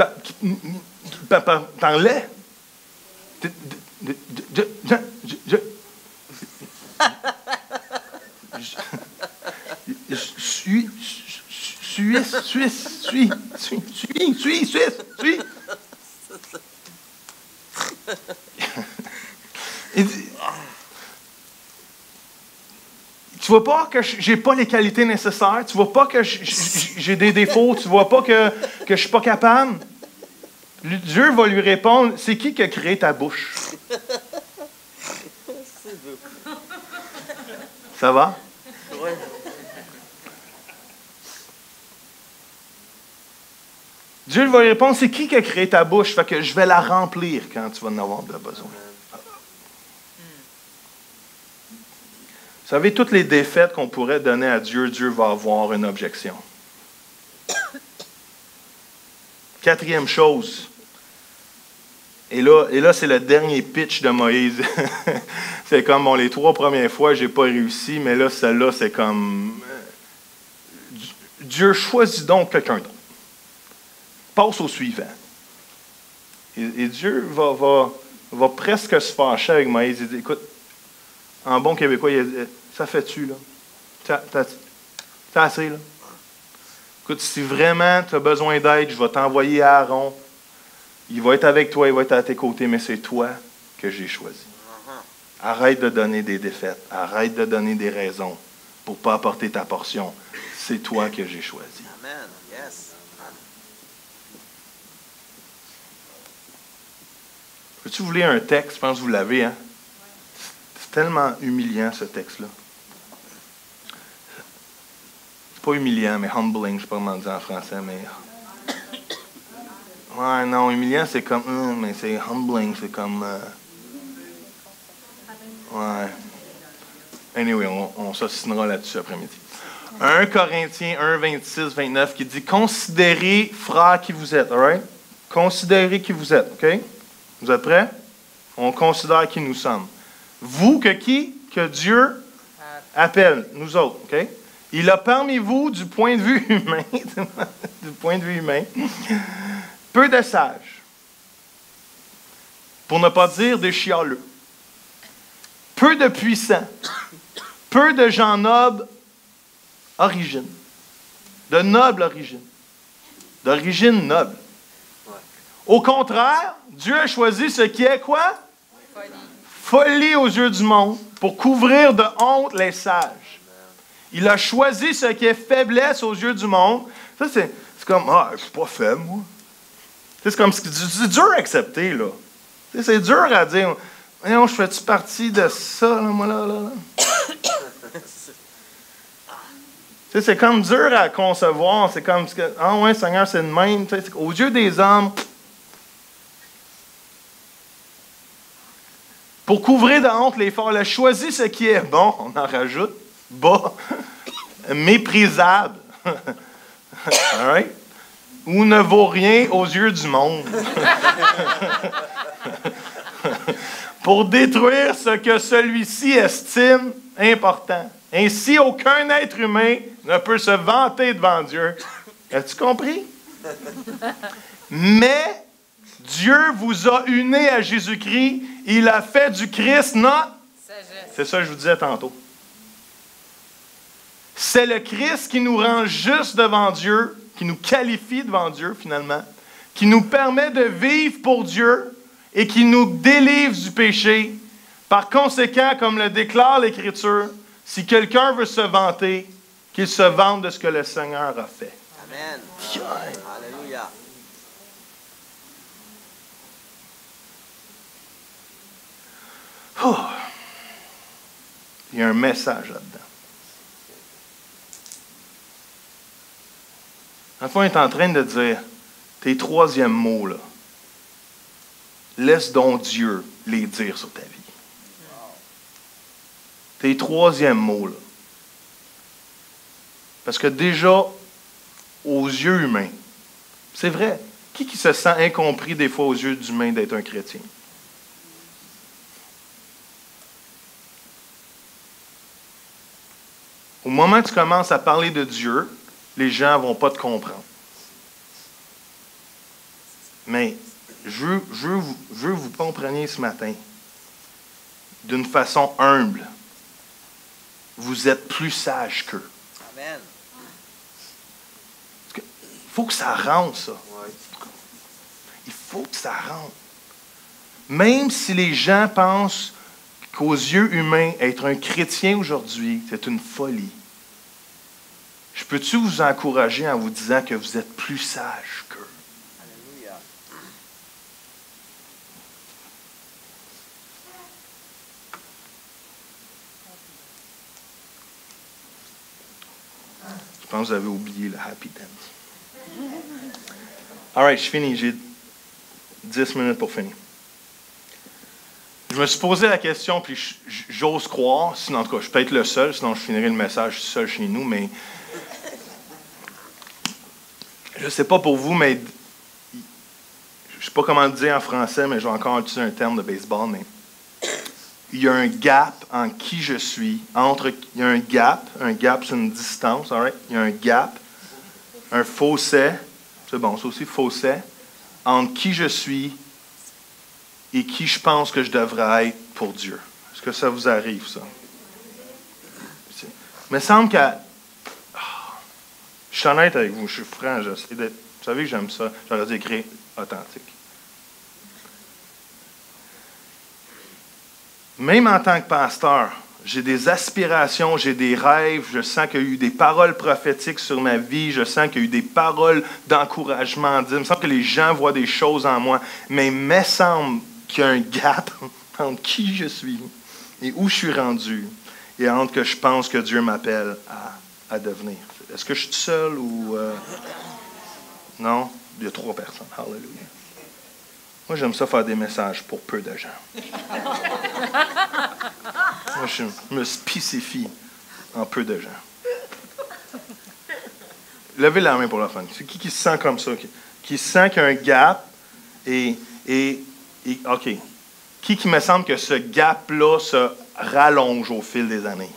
parlait. Tu vois pas que j'ai pas les qualités nécessaires, tu vois pas que j'ai des défauts, tu vois pas que je suis pas capable. Dieu va lui répondre, c'est qui a créé ta bouche? Ça va? Ouais. Dieu va lui répondre, c'est qui a créé ta bouche? Fait que je vais la remplir quand tu vas en avoir besoin. Vous savez, toutes les défaites qu'on pourrait donner à Dieu, Dieu va avoir une objection. Quatrième chose. Et là c'est le dernier pitch de Moïse. C'est comme, bon, les 3 premières fois, je n'ai pas réussi, mais là, celle-là, c'est comme, Dieu choisit donc quelqu'un d'autre. Passe au suivant. Et Dieu va presque se fâcher avec Moïse. Il dit, écoute, en bon québécois, il dit, ça fait-tu, là? T'as assez, là? Écoute, si vraiment tu as besoin d'aide, je vais t'envoyer à Aaron. Il va être avec toi, il va être à tes côtés, mais c'est toi que j'ai choisi. Arrête de donner des défaites. Arrête de donner des raisons pour ne pas apporter ta portion. C'est toi que j'ai choisi. Amen. Yes. Peux-tu vous lire un texte? Je pense que vous l'avez, hein? C'est tellement humiliant, ce texte-là. C'est pas humiliant, mais humbling, je ne sais pas comment dire en français, mais... Ouais, non, humiliant, c'est comme... mais c'est humbling, c'est comme... Ouais. Anyway, on s'ostinera là-dessus après-midi. 1 Corinthiens 1, 26, 29 qui dit « Considérez, frères, qui vous êtes. » All right? Considérez qui vous êtes. OK? Vous êtes prêts? On considère qui nous sommes. Vous, que qui? Que Dieu appelle, nous autres. OK? Il a parmi vous, du point de vue humain, peu de sages, pour ne pas dire des chialeux, peu de puissants, peu de gens nobles origine, de noble origine, d'origine noble. Au contraire, Dieu a choisi ce qui est quoi? Folie aux yeux du monde, pour couvrir de honte les sages. Il a choisi ce qui est faiblesse aux yeux du monde. Ça, c'est comme, je suis pas faible, moi. C'est comme, c'est dur à accepter, là. C'est dur à dire, voyons, je fais-tu partie de ça, là, moi, là. C'est comme dur à concevoir. C'est comme, ouais, Seigneur, c'est le même. Aux yeux des hommes, pour couvrir de honte les forts, il a choisi ce qui est bon, on en rajoute, bas, méprisable, all right? Ou ne vaut rien aux yeux du monde. Pour détruire ce que celui-ci estime important. Ainsi, aucun être humain ne peut se vanter devant Dieu. As-tu compris? Mais Dieu vous a unis à Jésus-Christ. Il a fait du Christ notre sagesse. C'est ça que je vous disais tantôt. C'est le Christ qui nous rend juste devant Dieu, qui nous qualifie devant Dieu finalement, qui nous permet de vivre pour Dieu et qui nous délivre du péché. Par conséquent, comme le déclare l'Écriture, si quelqu'un veut se vanter, qu'il se vante de ce que le Seigneur a fait. Amen. Alléluia. Oh. Il y a un message là-dedans. En fait, on est en train de dire, tes troisièmes mots, là, laisse donc Dieu les dire sur ta vie. Tes troisièmes mots, là. Parce que déjà, aux yeux humains, c'est vrai, qui se sent incompris des fois aux yeux d'humains d'être un chrétien? Au moment que tu commences à parler de Dieu, les gens ne vont pas te comprendre. Mais je veux que vous compreniez ce matin, d'une façon humble, vous êtes plus sage qu'eux. Amen. Il faut que ça rentre, ça. Il faut que ça rentre. Même si les gens pensent qu'aux yeux humains, être un chrétien aujourd'hui, c'est une folie. Je peux-tu vous encourager en vous disant que vous êtes plus sage qu'eux? Alléluia. Je pense que vous avez oublié le happy dance. All right, je finis. J'ai 10 minutes pour finir. Je me suis posé la question, puis j'ose croire, sinon en tout cas, je peux être le seul, sinon je finirai le message seul chez nous, mais je ne sais pas pour vous, mais je ne sais pas comment le dire en français, mais je vais encore utiliser un terme de baseball, mais il y a un gap en qui je suis, il y a un gap c'est une distance, all right? Il y a un gap, un fossé, c'est bon, c'est aussi fossé, entre qui je suis et qui je pense que je devrais être pour Dieu. Est-ce que ça vous arrive, ça? Il me semble que... je suis honnête avec vous, je suis franc, j'essaie d'être... Vous savez que j'aime ça, j'aurais dû écrire authentique. Même en tant que pasteur, j'ai des aspirations, j'ai des rêves, je sens qu'il y a eu des paroles prophétiques sur ma vie, je sens qu'il y a eu des paroles d'encouragement. Il me semble que les gens voient des choses en moi, mais il me semble qu'il y a un gap entre qui je suis et où je suis rendu et entre que je pense que Dieu m'appelle à devenir. Est-ce que je suis seul ou... Non? Il y a 3 personnes. Hallelujah. Moi, j'aime ça faire des messages pour peu de gens. Moi, je me spécifie en peu de gens. Levez la main pour la fin. C'est qui se sent comme ça? Qui sent qu'il y a un gap et OK. Qui me semble que ce gap-là se rallonge au fil des années?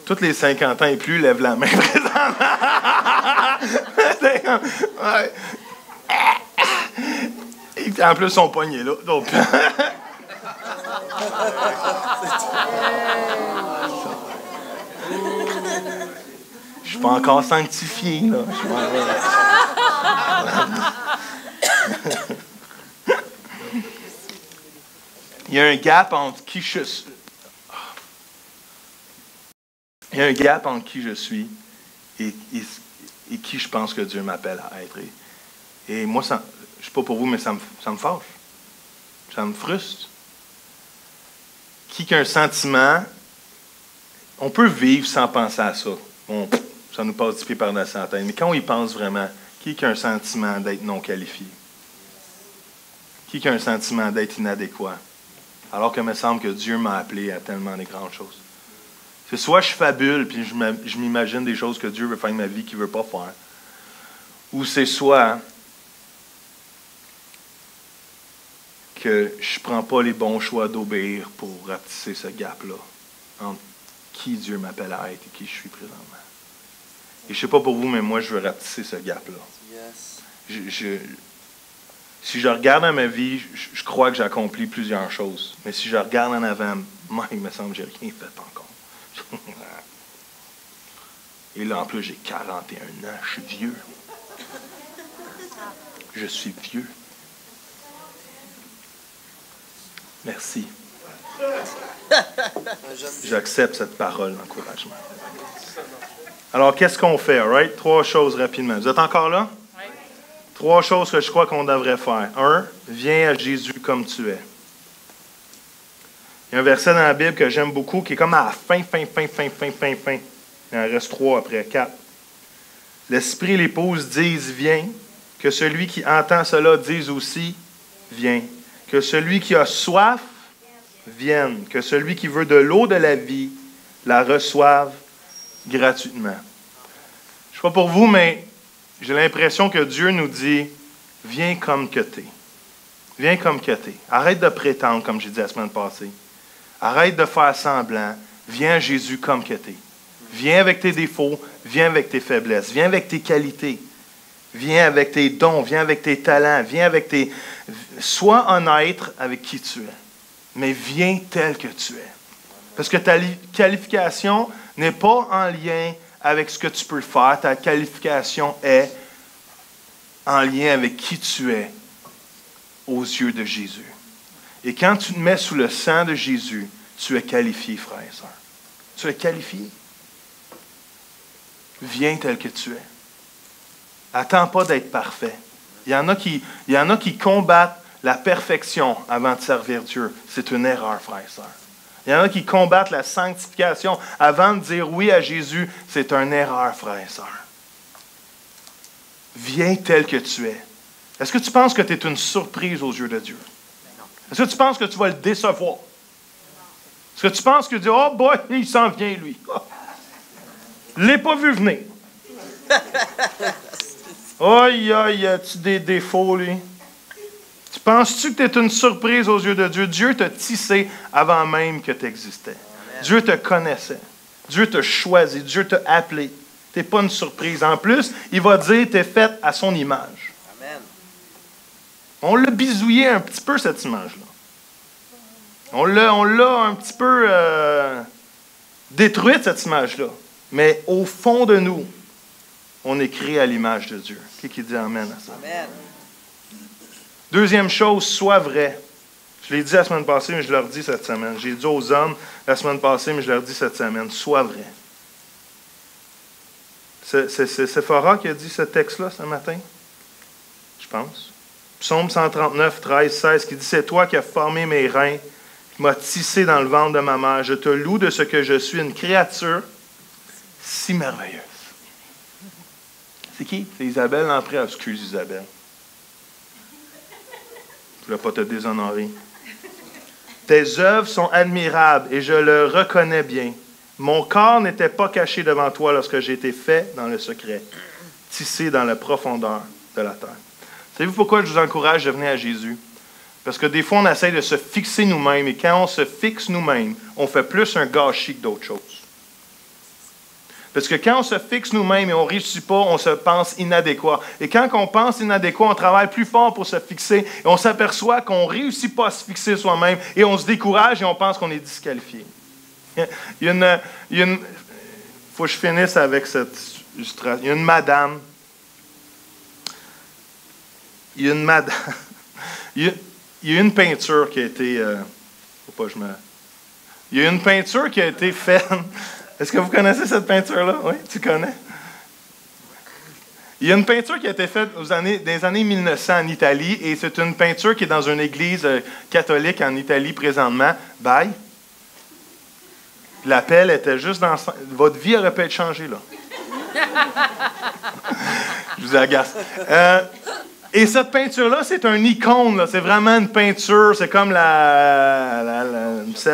Tous les 50 ans et plus lèvent la main présentement. Ouais. Et en plus, son poignet là. Donc... Je suis pas encore sanctifié, là. Il y a un gap entre qui je suis. Il y a un gap entre qui je suis et qui je pense que Dieu m'appelle à être. Et moi, ça, je ne sais pas pour vous, mais ça me fâche. Ça me frustre. Qui a un sentiment, on peut vivre sans penser à ça. Ça nous passe du pied par-dessus la tête. Mais quand on y pense vraiment, qui a un sentiment d'être non qualifié? Qui a un sentiment d'être inadéquat? Alors que me semble que Dieu m'a appelé à tellement de grandes choses. C'est soit je fabule, puis je m'imagine des choses que Dieu veut faire de ma vie qu'il ne veut pas faire. Ou c'est soit que je ne prends pas les bons choix d'obéir pour rapetisser ce gap-là entre qui Dieu m'appelle à être et qui je suis présentement. Et je ne sais pas pour vous, mais moi, je veux rapetisser ce gap-là. Yes. Si je regarde dans ma vie, je crois que j'ai accompli plusieurs choses. Mais si je regarde en avant, moi, il me semble que je n'ai rien fait encore. Et là, en plus, j'ai 41 ans, je suis vieux. Je suis vieux. Merci. J'accepte cette parole d'encouragement. Alors, qu'est-ce qu'on fait, right? 3 choses rapidement. Vous êtes encore là? Oui. 3 choses que je crois qu'on devrait faire. 1, viens à Jésus comme tu es. Il y a un verset dans la Bible que j'aime beaucoup qui est comme à la fin. Il en reste 3 après, 4. L'Esprit et l'épouse disent, viens. Que celui qui entend cela dise aussi, viens. Que celui qui a soif vienne. Que celui qui veut de l'eau de la vie la reçoive gratuitement. Je ne sais pas pour vous, mais j'ai l'impression que Dieu nous dit, viens comme que tu es. Viens comme que tu es. Arrête de prétendre, comme j'ai dit la semaine passée. Arrête de faire semblant. Viens à Jésus comme que tu es. Viens avec tes défauts, viens avec tes faiblesses, viens avec tes qualités, viens avec tes dons, viens avec tes talents, viens avec tes... Sois honnête avec qui tu es, mais viens tel que tu es. Parce que ta qualification n'est pas en lien avec ce que tu peux faire, ta qualification est en lien avec qui tu es aux yeux de Jésus. Et quand tu te mets sous le sang de Jésus, tu es qualifié, frère et sœur. Tu es qualifié. Viens tel que tu es. Attends pas d'être parfait. Il y en a qui combattent la perfection avant de servir Dieu. C'est une erreur, frère et sœur. Il y en a qui combattent la sanctification avant de dire oui à Jésus. C'est une erreur, frère et sœur. Viens tel que tu es. Est-ce que tu penses que tu es une surprise aux yeux de Dieu? Est-ce que tu penses que tu vas le décevoir? Est-ce que tu penses que tu dis, oh boy, il s'en vient, lui. Je ne l'ai pas vu venir. Aïe, aïe, as-tu des défauts, lui? Tu penses-tu que tu es une surprise aux yeux de Dieu? Dieu t'a tissé avant même que tu existais. Dieu te connaissait. Dieu t'a choisi. Dieu t'a appelé. Tu n'es pas une surprise. En plus, il va dire, tu es fait à son image. Amen. On l'a bisouillé un petit peu, cette image-là. On l'a un petit peu détruite, cette image-là. Mais au fond de nous, on est créé à l'image de Dieu. Qui dit amen à ça? Amen. Deuxième chose, sois vrai. Je l'ai dit la semaine passée, mais je le redis cette semaine. J'ai dit aux hommes la semaine passée, mais je le redis cette semaine. Sois vrai. C'est Sephora qui a dit ce texte-là ce matin? Je pense. Psaume 139, 13, 16, qui dit, c'est toi qui as formé mes reins, qui m'as tissé dans le ventre de ma mère. Je te loue de ce que je suis, une créature si merveilleuse. C'est qui? C'est Isabelle Lampré. Excuse Isabelle. Je ne voulais pas te déshonorer. Tes œuvres sont admirables et je le reconnais bien. Mon corps n'était pas caché devant toi lorsque j'ai été fait dans le secret, tissé dans la profondeur de la terre. Savez-vous pourquoi je vous encourage de venir à Jésus? Parce que des fois, on essaie de se fixer nous-mêmes, et quand on se fixe nous-mêmes, on fait plus un gâchis que d'autres choses. Parce que quand on se fixe nous-mêmes et on ne réussit pas, on se pense inadéquat. Et quand on pense inadéquat, on travaille plus fort pour se fixer, et on s'aperçoit qu'on ne réussit pas à se fixer soi-même, et on se décourage et on pense qu'on est disqualifié. Il faut que je finisse avec cette illustration. Il y a une madame. Il y a une peinture qui a été... Il y a une peinture qui a été faite. Est-ce que vous connaissez cette peinture-là? Oui, tu connais? Il y a une peinture qui a été faite dans les années 1900 en Italie, et c'est une peinture qui est dans une église catholique en Italie présentement. Bye. L'appel était juste dans... Votre vie aurait pu être changée, là. Je vous agace. Et cette peinture-là, c'est un icône, là. C'est vraiment une peinture. C'est comme c'est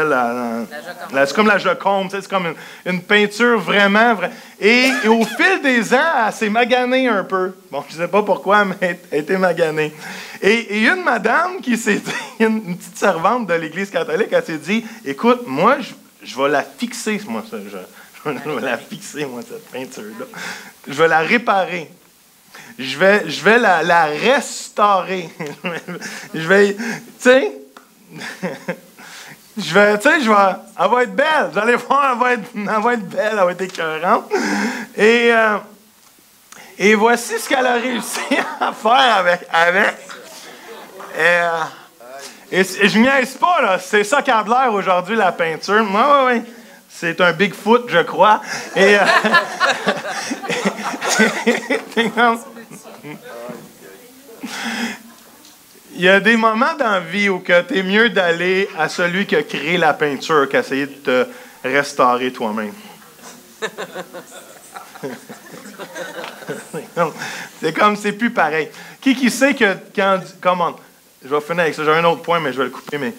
comme la Joconde. C'est comme une peinture vraiment... Et au fil des ans, elle s'est maganée un peu. Bon, je ne sais pas pourquoi, mais elle a été maganée. Et une madame qui s'est dit, une petite servante de l'Église catholique, elle s'est dit, écoute, moi, je vais la fixer, moi, ça. Je vais la fixer, moi, cette peinture-là. Je vais la réparer. Je vais la restaurer. Elle va être belle. Vous allez voir, elle va être belle, elle va être écœurante. Et voici ce qu'elle a réussi à faire avec. Et je ne niaise pas, là. C'est ça qui a de l'air aujourd'hui, la peinture. Oui. C'est un Bigfoot, je crois. Et... il y a des moments dans la vie où tu es mieux d'aller à celui qui a créé la peinture qu'essayer de te restaurer toi-même. C'est plus pareil. Qui sait que quand... Comment? Je vais finir avec ça. J'ai un autre point, mais je vais le couper. Mais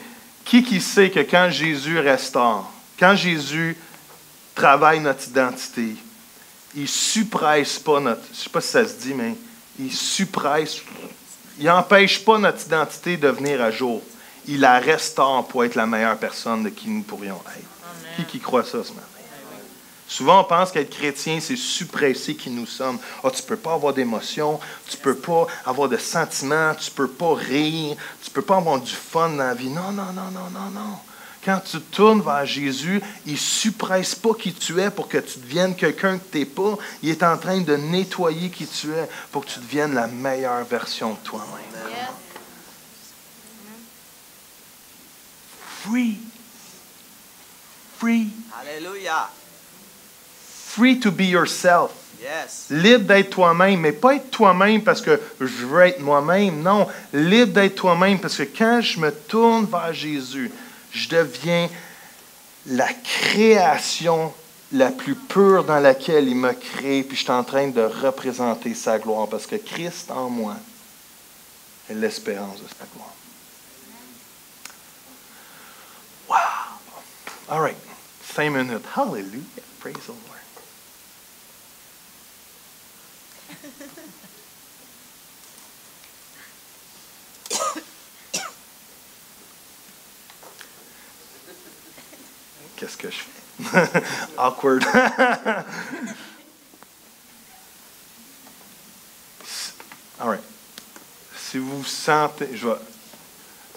qui sait que quand Jésus restaure, quand Jésus travaille notre identité, il ne suppresse pas notre... Je ne sais pas si ça se dit, mais il suppresse... Il n'empêche pas notre identité de venir à jour. Il la restaure pour être la meilleure personne de qui nous pourrions être. Amen. Qui croit ça ce matin? Souvent, on pense qu'être chrétien, c'est suppresser qui nous sommes. Tu ne peux pas avoir d'émotions, tu ne peux pas avoir de sentiments, tu ne peux pas rire, tu ne peux pas avoir du fun dans la vie. Non. Quand tu tournes vers Jésus, il ne suppresse pas qui tu es pour que tu deviennes quelqu'un que tu n'es pas. Il est en train de nettoyer qui tu es pour que tu deviennes la meilleure version de toi-même. Yes. Free. Alléluia. Free to be yourself. Yes. Libre d'être toi-même, mais pas être toi-même parce que je veux être moi-même. Non, libre d'être toi-même parce que quand je me tourne vers Jésus, je deviens la création la plus pure dans laquelle il m'a créé, puis je suis en train de représenter sa gloire, parce que Christ en moi est l'espérance de sa gloire. Wow! All right. 5 minutes. Hallelujah. Praise the Lord. Qu'est-ce que je fais? Awkward. All right. Si vous vous sentez,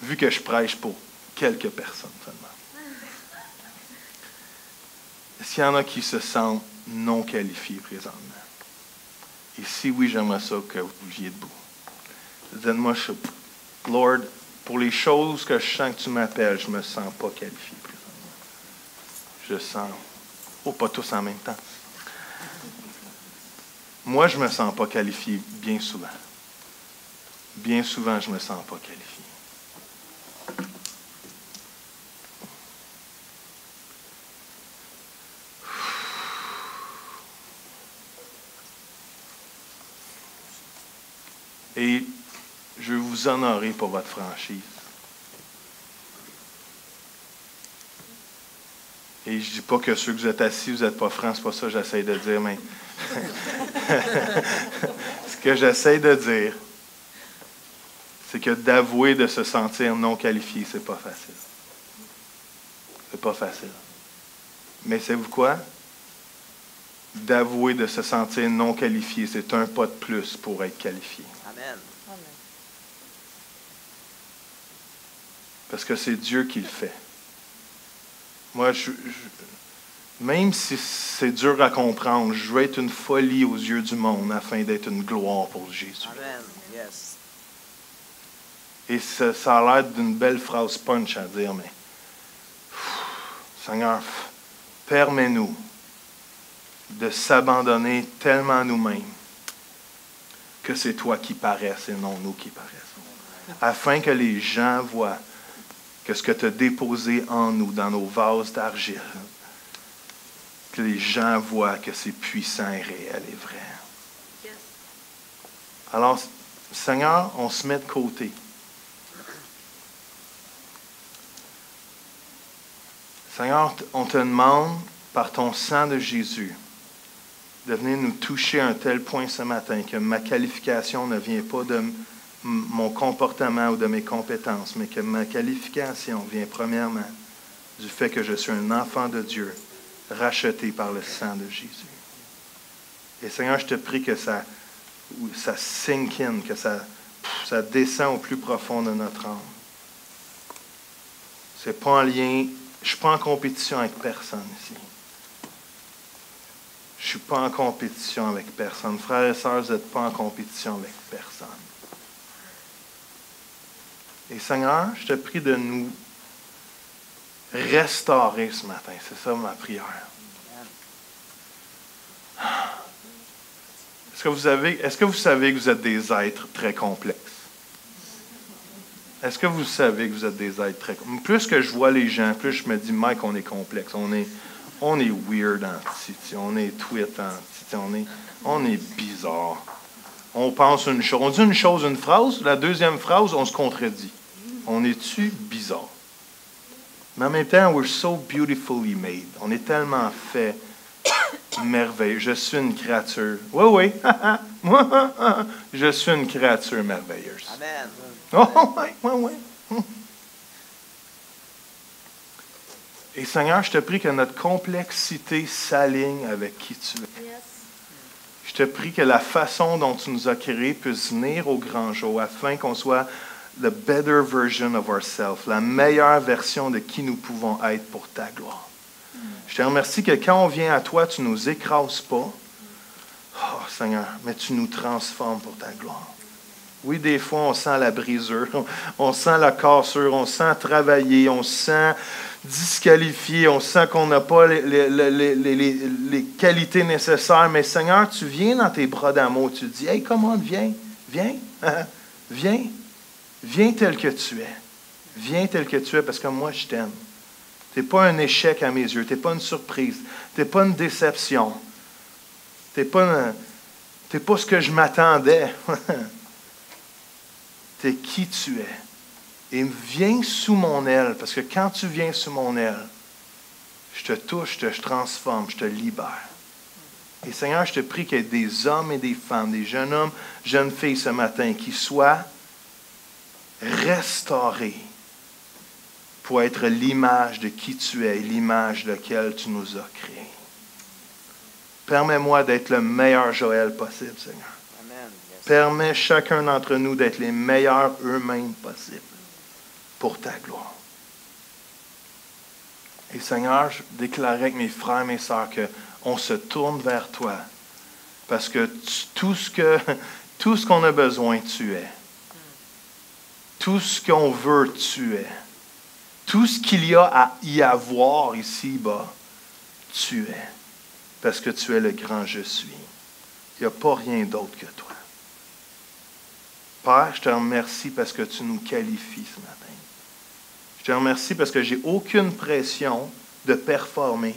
vu que je prêche pour quelques personnes seulement, est-ce qu'il y en a qui se sentent non qualifiés présentement? Et si oui, j'aimerais ça que vous viviez debout. Dites-moi, Lord, pour les choses que je sens que tu m'appelles, je ne me sens pas qualifié présentement. Je sens, pas tous en même temps. Moi, je ne me sens pas qualifié bien souvent. Bien souvent, je ne me sens pas qualifié. Et je veux vous honorer pour votre franchise. Et je ne dis pas que ceux que vous êtes assis, vous n'êtes pas francs, c'est pas ça que j'essaie de dire, mais ce que j'essaie de dire, c'est que d'avouer de se sentir non qualifié, c'est pas facile. C'est pas facile. Mais savez-vous quoi? D'avouer de se sentir non qualifié, c'est un pas de plus pour être qualifié. Amen. Parce que c'est Dieu qui le fait. Moi, même si c'est dur à comprendre, je veux être une folie aux yeux du monde afin d'être une gloire pour Jésus. Amen. Yes. Et ça a l'air d'une belle phrase punch à dire, mais Seigneur, permets-nous de s'abandonner tellement à nous-mêmes que c'est toi qui paraisses et non nous qui paraissons. Afin que les gens voient que ce que tu as déposé en nous, dans nos vases d'argile, que les gens voient que c'est puissant et réel et vrai. Yes. Alors, Seigneur, on se met de côté. Seigneur, on te demande, par ton sang de Jésus, de venir nous toucher à un tel point ce matin que ma qualification ne vient pas de mon comportement ou de mes compétences, mais que ma qualification vient premièrement du fait que je suis un enfant de Dieu, racheté par le sang de Jésus. Et Seigneur, je te prie que ça sink in, que ça descend au plus profond de notre âme. C'est pas en lien, je ne suis pas en compétition avec personne ici. Je ne suis pas en compétition avec personne. Frères et sœurs, vous n'êtes pas en compétition avec personne. Et Seigneur, je te prie de nous restaurer ce matin. C'est ça ma prière. Est-ce que vous savez que vous êtes des êtres très complexes? Est-ce que vous savez que vous êtes des êtres très complexes? Plus que je vois les gens, plus je me dis, Mike, on est complexe. On est weird en titi, on est tweet en titi, on est bizarre. On pense une chose, on dit une chose, une phrase, la deuxième phrase, on se contredit. On est-tu bizarre? Mais en même temps, we're so beautifully made. On est tellement fait merveilleux. Je suis une créature. Oui. Je suis une créature merveilleuse. Amen. Oh, oui. Et Seigneur, je te prie que notre complexité s'aligne avec qui tu es. Yes. Je te prie que la façon dont tu nous as créés puisse venir au grand jour afin qu'on soit the better version of ourselves, la meilleure version de qui nous pouvons être pour ta gloire. Je te remercie que quand on vient à toi, tu ne nous écrases pas. Oh Seigneur, mais tu nous transformes pour ta gloire. Oui, des fois, on sent la brisure, on sent la cassure, on sent travailler, on sent disqualifié, on sent qu'on n'a pas les qualités nécessaires. Mais Seigneur, tu viens dans tes bras d'amour, tu dis, « Hey, comment viens, viens tel que tu es. Viens tel que tu es parce que moi, je t'aime. Tu n'es pas un échec à mes yeux, tu n'es pas une surprise, tu n'es pas une déception, tu n'es pas ce que je m'attendais. Tu es qui tu es. Et viens sous mon aile, parce que quand tu viens sous mon aile, je te touche, je te transforme, je te libère. Et Seigneur, je te prie qu'il y ait des hommes et des femmes, des jeunes hommes, jeunes filles ce matin, qui soient restaurés pour être l'image de qui tu es et l'image de laquelle tu nous as créés. Permets-moi d'être le meilleur Joël possible, Seigneur. Amen. Yes. Permets chacun d'entre nous d'être les meilleurs eux-mêmes possibles pour ta gloire. Et Seigneur, je déclarais avec mes frères et mes sœurs qu'on se tourne vers toi parce que tout ce qu'on a besoin, tu es. Tout ce qu'on veut, tu es. Tout ce qu'il y a à y avoir ici-bas, tu es. Parce que tu es le grand je suis. Il n'y a pas rien d'autre que toi. Père, je te remercie parce que tu nous qualifies ce matin. Je te remercie parce que j'ai aucune pression de performer.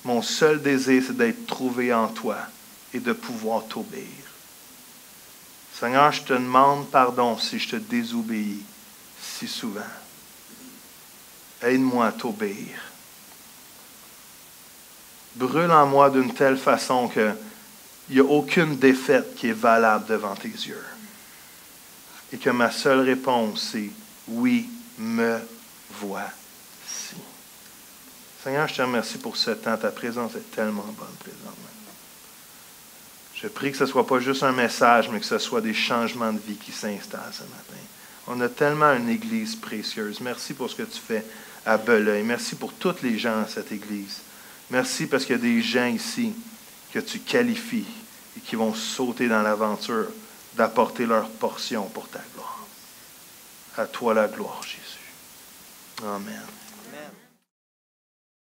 Mon seul désir, c'est d'être trouvé en toi et de pouvoir t'obéir. Seigneur, je te demande pardon si je te désobéis si souvent. Aide-moi à t'obéir Brûle en moi d'une telle façon qu'il n'y a aucune défaite qui est valable devant tes yeux. Et que ma seule réponse, c'est oui, me voici. Seigneur, je te remercie pour ce temps. Ta présence est tellement bonne présentement. Je prie que ce ne soit pas juste un message, mais que ce soit des changements de vie qui s'installent ce matin. On a tellement une église précieuse. Merci pour ce que tu fais à Belœil. Merci pour tous les gens dans cette église. Merci parce qu'il y a des gens ici que tu qualifies et qui vont sauter dans l'aventure d'apporter leur portion pour ta gloire. À toi la gloire, Jésus. Amen.